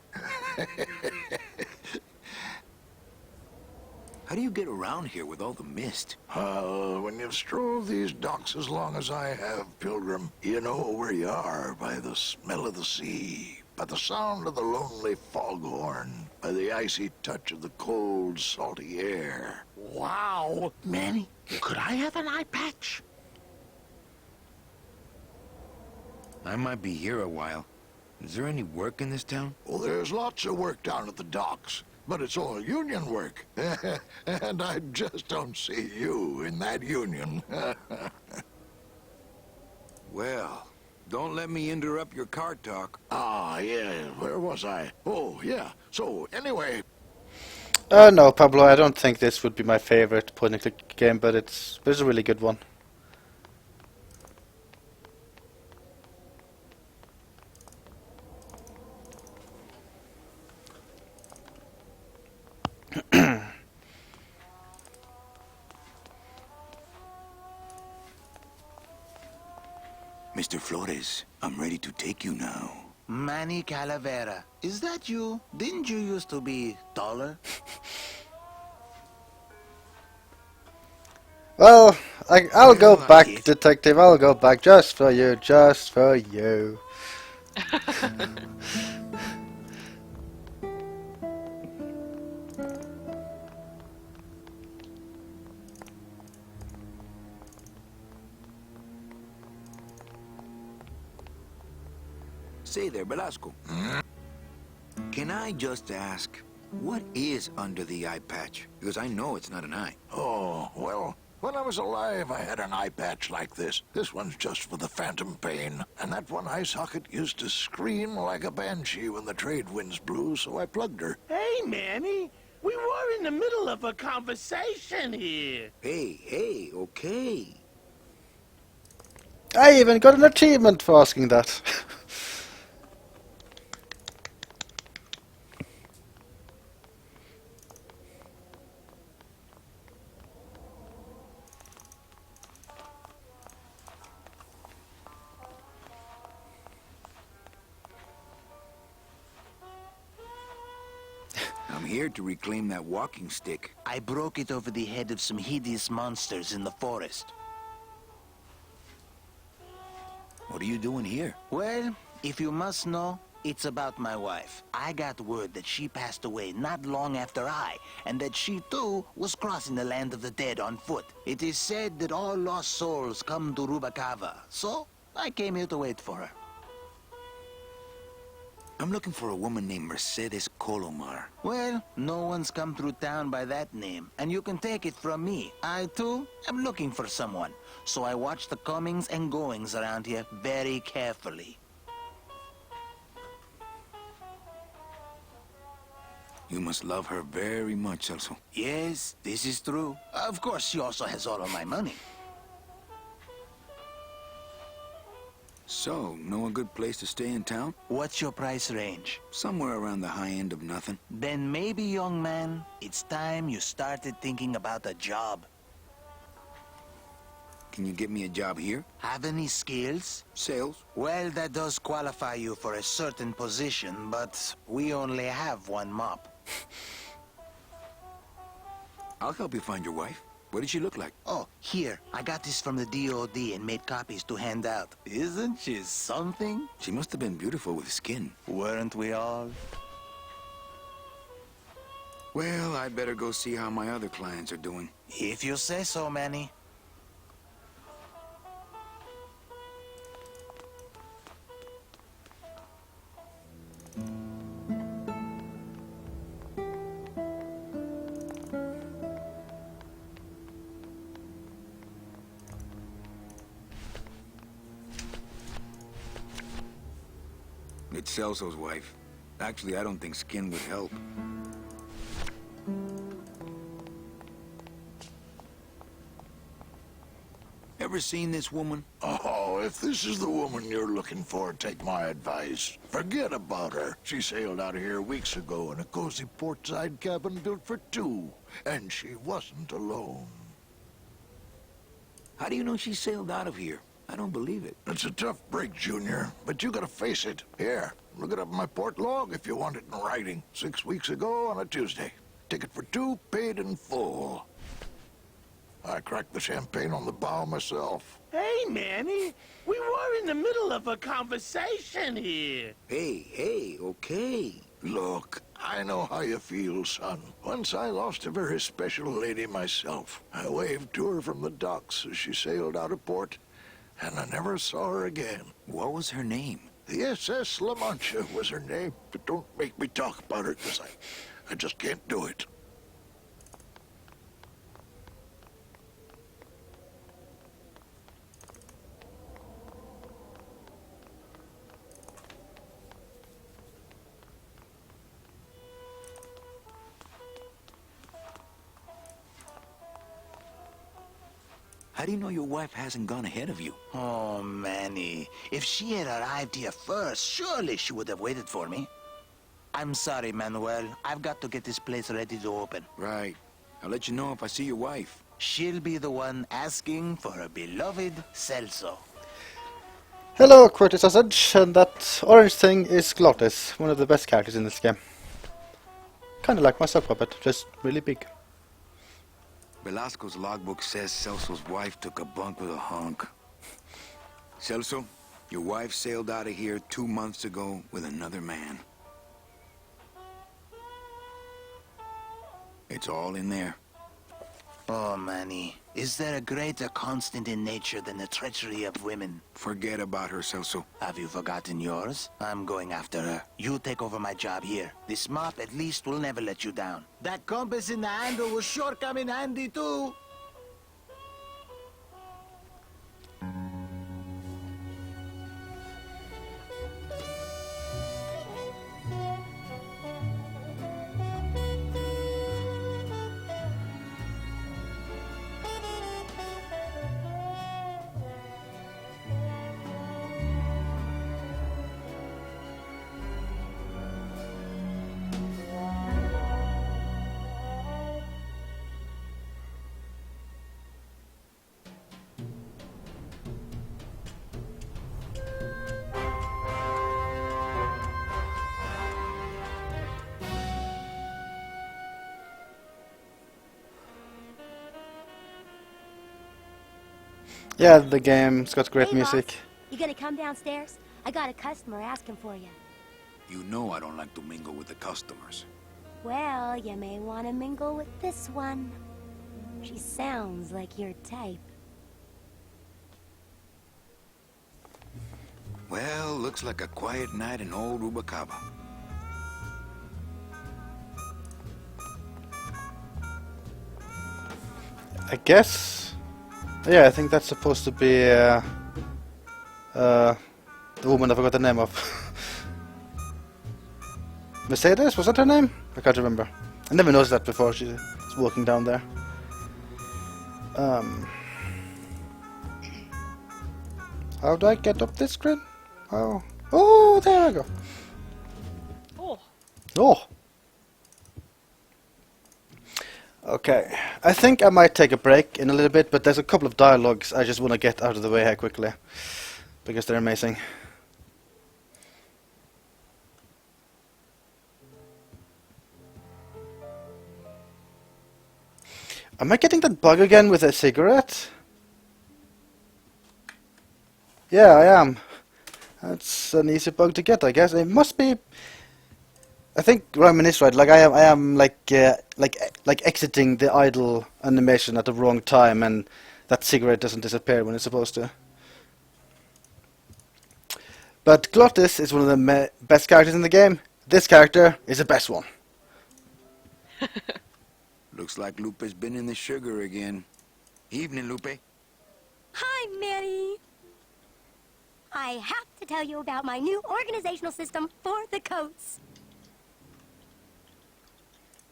How do you get around here with all the mist? When you've strolled these docks as long as I have, Pilgrim, you know where you are by the smell of the sea, by the sound of the lonely foghorn, by the icy touch of the cold, salty air. Wow! Manny, could I have an eye patch? I might be here a while. Is there any work in this town? Well, there's lots of work down at the docks, but it's all union work. And I just don't see you in that union. Well, don't let me interrupt your car talk. Ah, yeah, where was I? Oh, yeah. So, anyway, No, Pablo, I don't think this would be my favorite point-and-click game, but it's a really good one. Mr. Flores, I'm ready to take you now. Manny Calavera. Is that you? Didn't you used to be taller? Well, I'll go back, detective. I'll go back just for you, just for you. Say there, Velasco. Can I just ask, What is under the eye patch? Because I know it's not an eye. Oh, well, when I was alive, I had an eye patch like this. This one's just for the phantom pain. And that one eye socket used to scream like a banshee when the trade winds blew, so I plugged her. Hey, Manny, we were in the middle of a conversation here. Hey, okay. I even got an achievement for asking that. I'm here to reclaim that walking stick. I broke it over the head of some hideous monsters in the forest. What are you doing here? Well, if you must know, it's about my wife. I got word that she passed away not long after I, and that she too was crossing the land of the dead on foot. It is said that all lost souls come to Rubacava, so I came here to wait for her. I'm looking for a woman named Mercedes Colomar. Well, no one's come through town by that name, and you can take it from me. I, too, am looking for someone, so I watch the comings and goings around here very carefully. You must love her very much, Celso. Yes, this is true. Of course, she also has all of my money. So, know a good place to stay in town? What's your price range? Somewhere around the high end of nothing. Then maybe, young man, it's time you started thinking about a job. Can you get me a job here? Have any skills? Sales? Well, that does qualify you for a certain position, but we only have one mop. I'll help you find your wife. What did she look like? Oh, here. I got this from the DOD and made copies to hand out. Isn't she something? She must have been beautiful with skin. Weren't we all? Well, I'd better go see how my other clients are doing. If you say so, Manny. It's Celso's wife. Actually, I don't think skin would help. Ever seen this woman? Oh, if this is the woman you're looking for, take my advice. Forget about her. She sailed out of here weeks ago in a cozy portside cabin built for two. And she wasn't alone. How do you know she sailed out of here? I don't believe it. It's a tough break, Junior, but you gotta face it. Here, look it up in my port log if you want it in writing. 6 weeks ago on a Tuesday. Ticket for two, paid in full. I cracked the champagne on the bow myself. Hey, Manny, we were in the middle of a conversation here. Hey, okay. Look, I know how you feel, son. Once I lost a very special lady myself. I waved to her from the docks as she sailed out of port, and I never saw her again. What was her name? The SS La Mancha was her name, but don't make me talk about her, because I just can't do it. How do you know your wife hasn't gone ahead of you? Oh, Manny. If she had arrived here first, surely she would have waited for me. I'm sorry, Manuel. I've got to get this place ready to open. Right. I'll let you know if I see your wife. She'll be the one asking for her beloved Celso. Hello, Curtis Sausage, and that orange thing is Glottis, one of the best characters in this game. Kinda like my sock puppet, just really big. Velasco's logbook says Celso's wife took a bunk with a hunk. Celso, your wife sailed out of here 2 months ago with another man. It's all in there. Oh, Manny, is there a greater constant in nature than the treachery of women? Forget about her, Celso. Have you forgotten yours? I'm going after her. You take over my job here. This mop at least will never let you down. That compass in the handle will sure come in handy too. Yeah, the game's got great Hey, music. boss. You gonna come downstairs? I got a customer asking for you. You know I don't like to mingle with the customers. Well, you may want to mingle with this one. She sounds like your type. Well, looks like a quiet night in old Rubacaba. I guess. Yeah, I think that's supposed to be the woman I forgot the name of. Mercedes? Was that her name? I can't remember. I never noticed that before. She's walking down there. How do I get up this screen? Oh, there I go. Oh. Okay, I think I might take a break in a little bit, but there's a couple of dialogues I just want to get out of the way here quickly, because they're amazing. Am I getting that bug again with a cigarette? Yeah, I am. That's an easy bug to get, I guess. It must be. I think Ryman is right. Like I am like exiting the idle animation at the wrong time, and that cigarette doesn't disappear when it's supposed to. But Glottis is one of the best characters in the game. This character is the best one. Looks like Lupe's been in the sugar again. Evening, Lupe. Hi, Manny. I have to tell you about my new organizational system for the coats.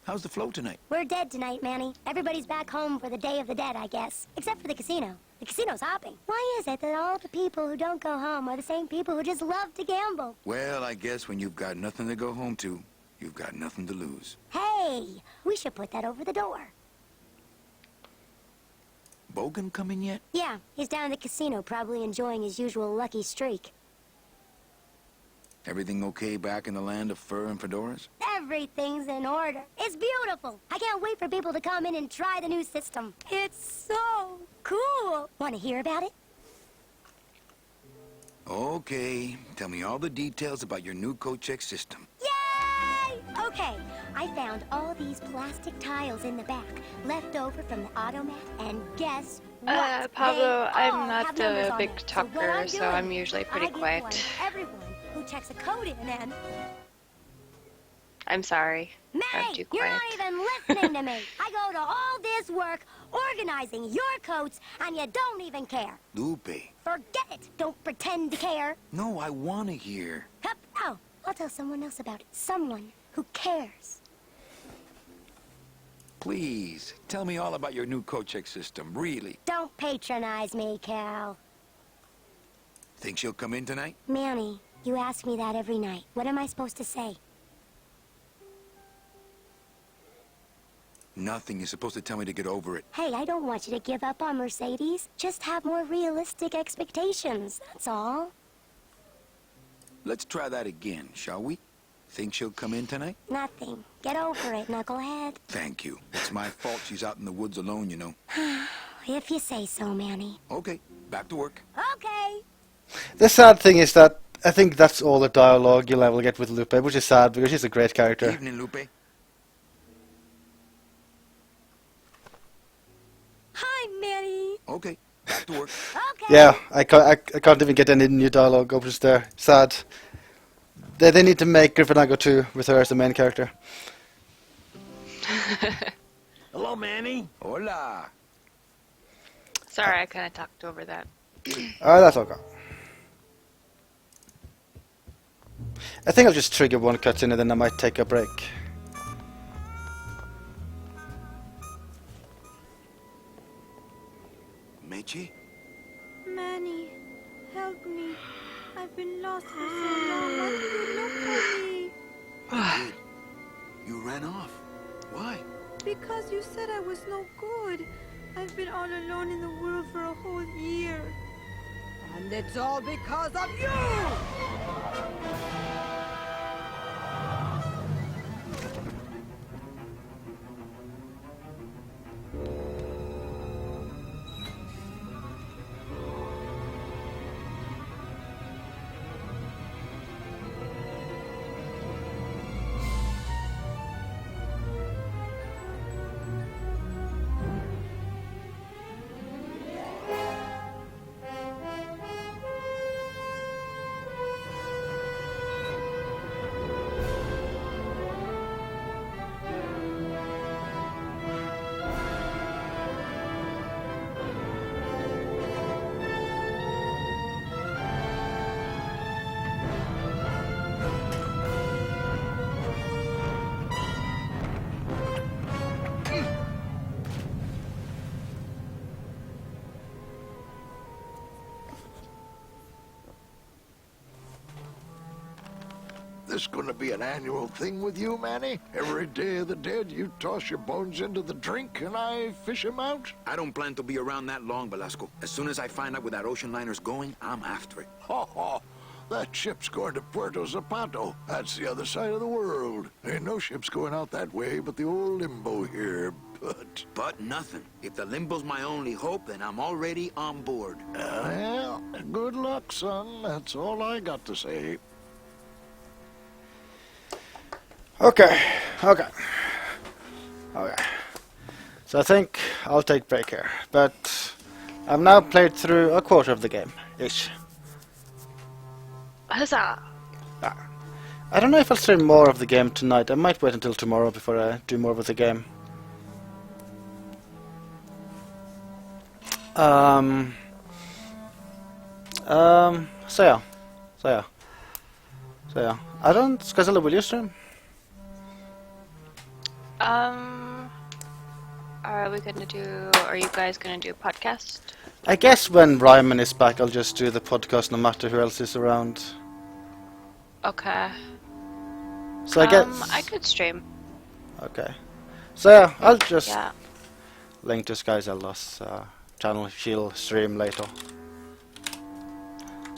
How's the flow tonight? We're dead tonight, Manny. Everybody's back home for the Day of the Dead, I guess. Except for the casino. The casino's hopping. Why is it that all the people who don't go home are the same people who just love to gamble? Well, I guess when you've got nothing to go home to, you've got nothing to lose. Hey, we should put that over the door. Bogan coming yet? Yeah, he's down at the casino, probably enjoying his usual lucky streak. Everything okay back in the land of fur and fedoras? Everything's in order. It's beautiful. I can't wait for people to come in and try the new system. It's so cool. Want to hear about it? Okay, tell me all the details about your new coat check system. Yay! Okay, I found all these plastic tiles in the back, left over from the automat, and guess what? Pablo, They I'm all not have numbers a on big them. talker, So so I'm usually pretty I give quiet. one to everyone who checks a code in, and I'm sorry. I'm May, too you're quiet. not even listening to me. I go to all this work organizing your coats, and you don't even care. Lupe. Forget it. Don't pretend to care. No, I want to hear. Hup, oh, I'll tell someone else about it. Someone who cares. Please, tell me all about your new coat check system, really. Don't patronize me, Cal. Think she'll come in tonight? Manny, you ask me that every night. What am I supposed to say? Nothing. You're supposed to tell me to get over it. Hey, I don't want you to give up on Mercedes. Just have more realistic expectations, that's all. Let's try that again, shall we? Think she'll come in tonight? Nothing. Get over it, knucklehead. Thank you. It's my fault she's out in the woods alone, you know. If you say so, Manny. Okay, back to work. Okay. The sad thing is that I think that's all the dialogue you'll ever get with Lupe, which is sad because she's a great character. Evening, Lupe. Okay, back to work. Yeah, I can't even get any new dialogue options there. Sad. They need to make Fandango 2 with her as the main character. Hello, Manny. Hola. Sorry, I kind of talked over that. That's okay. I think I'll just trigger one cutscene and then I might take a break. Mechi? Manny, help me. I've been lost for so long. Why did you look for me? I did. You ran off. Why? Because you said I was no good. I've been all alone in the world for a whole year. And it's all because of you! This gonna be an annual thing with you, Manny? Every Day of the Dead, you toss your bones into the drink and I fish 'em out? I don't plan to be around that long, Velasco. As soon as I find out where that ocean liner's going, I'm after it. Ha ha! That ship's going to Puerto Zapato. That's the other side of the world. Ain't no ships going out that way but the old Limbo here, but... But nothing. If the Limbo's my only hope, then I'm already on board. Well, good luck, son. That's all I got to say. Okay. So I think I'll take break here. But I've now played through a quarter of the game, ish. Huzzah! I don't know if I'll stream more of the game tonight. I might wait until tomorrow before I do more with the game. So yeah. I don't... Skazilla, will you stream? Are you guys gonna do a podcast? I guess when Ryman is back, I'll just do the podcast no matter who else is around. Okay. So I guess... I could stream. Okay. So yeah, I'll just link to Skyzella's channel. She'll stream later.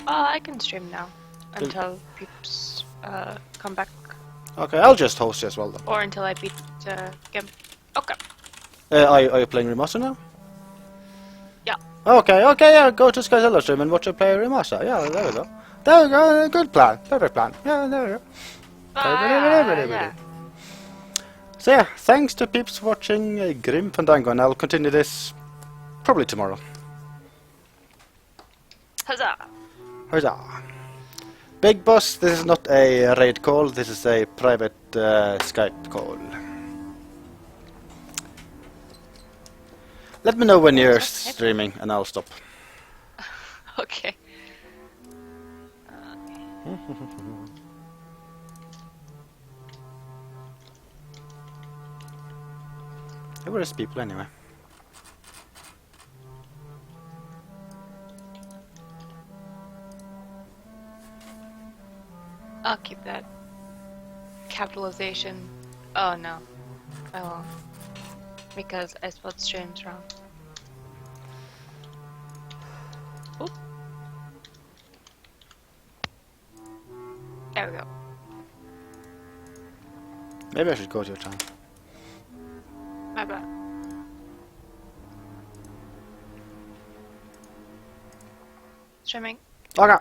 I can stream now until peeps come back. Okay, I'll just host as well then. Or until I beat Gimp. Okay. Are you playing Remaster now? Yeah. Okay, yeah, go to Skyzella stream and watch her play Remaster. Yeah, there we go. There we go, good plan. Perfect plan. Yeah, there we go. Yeah. So yeah, thanks to peeps for watching Grim Fandango, and I'll continue this probably tomorrow. Huzzah! Huzzah! Big Boss, this is not a raid call, this is a private Skype call. Let me know when you're streaming and I'll stop. Okay. Where is people anyway? I'll keep that. Capitalization. Oh no. I won't. Because I spelled streams wrong. Oop. There we go. Maybe I should go to your channel. My bad. Streaming. Okay.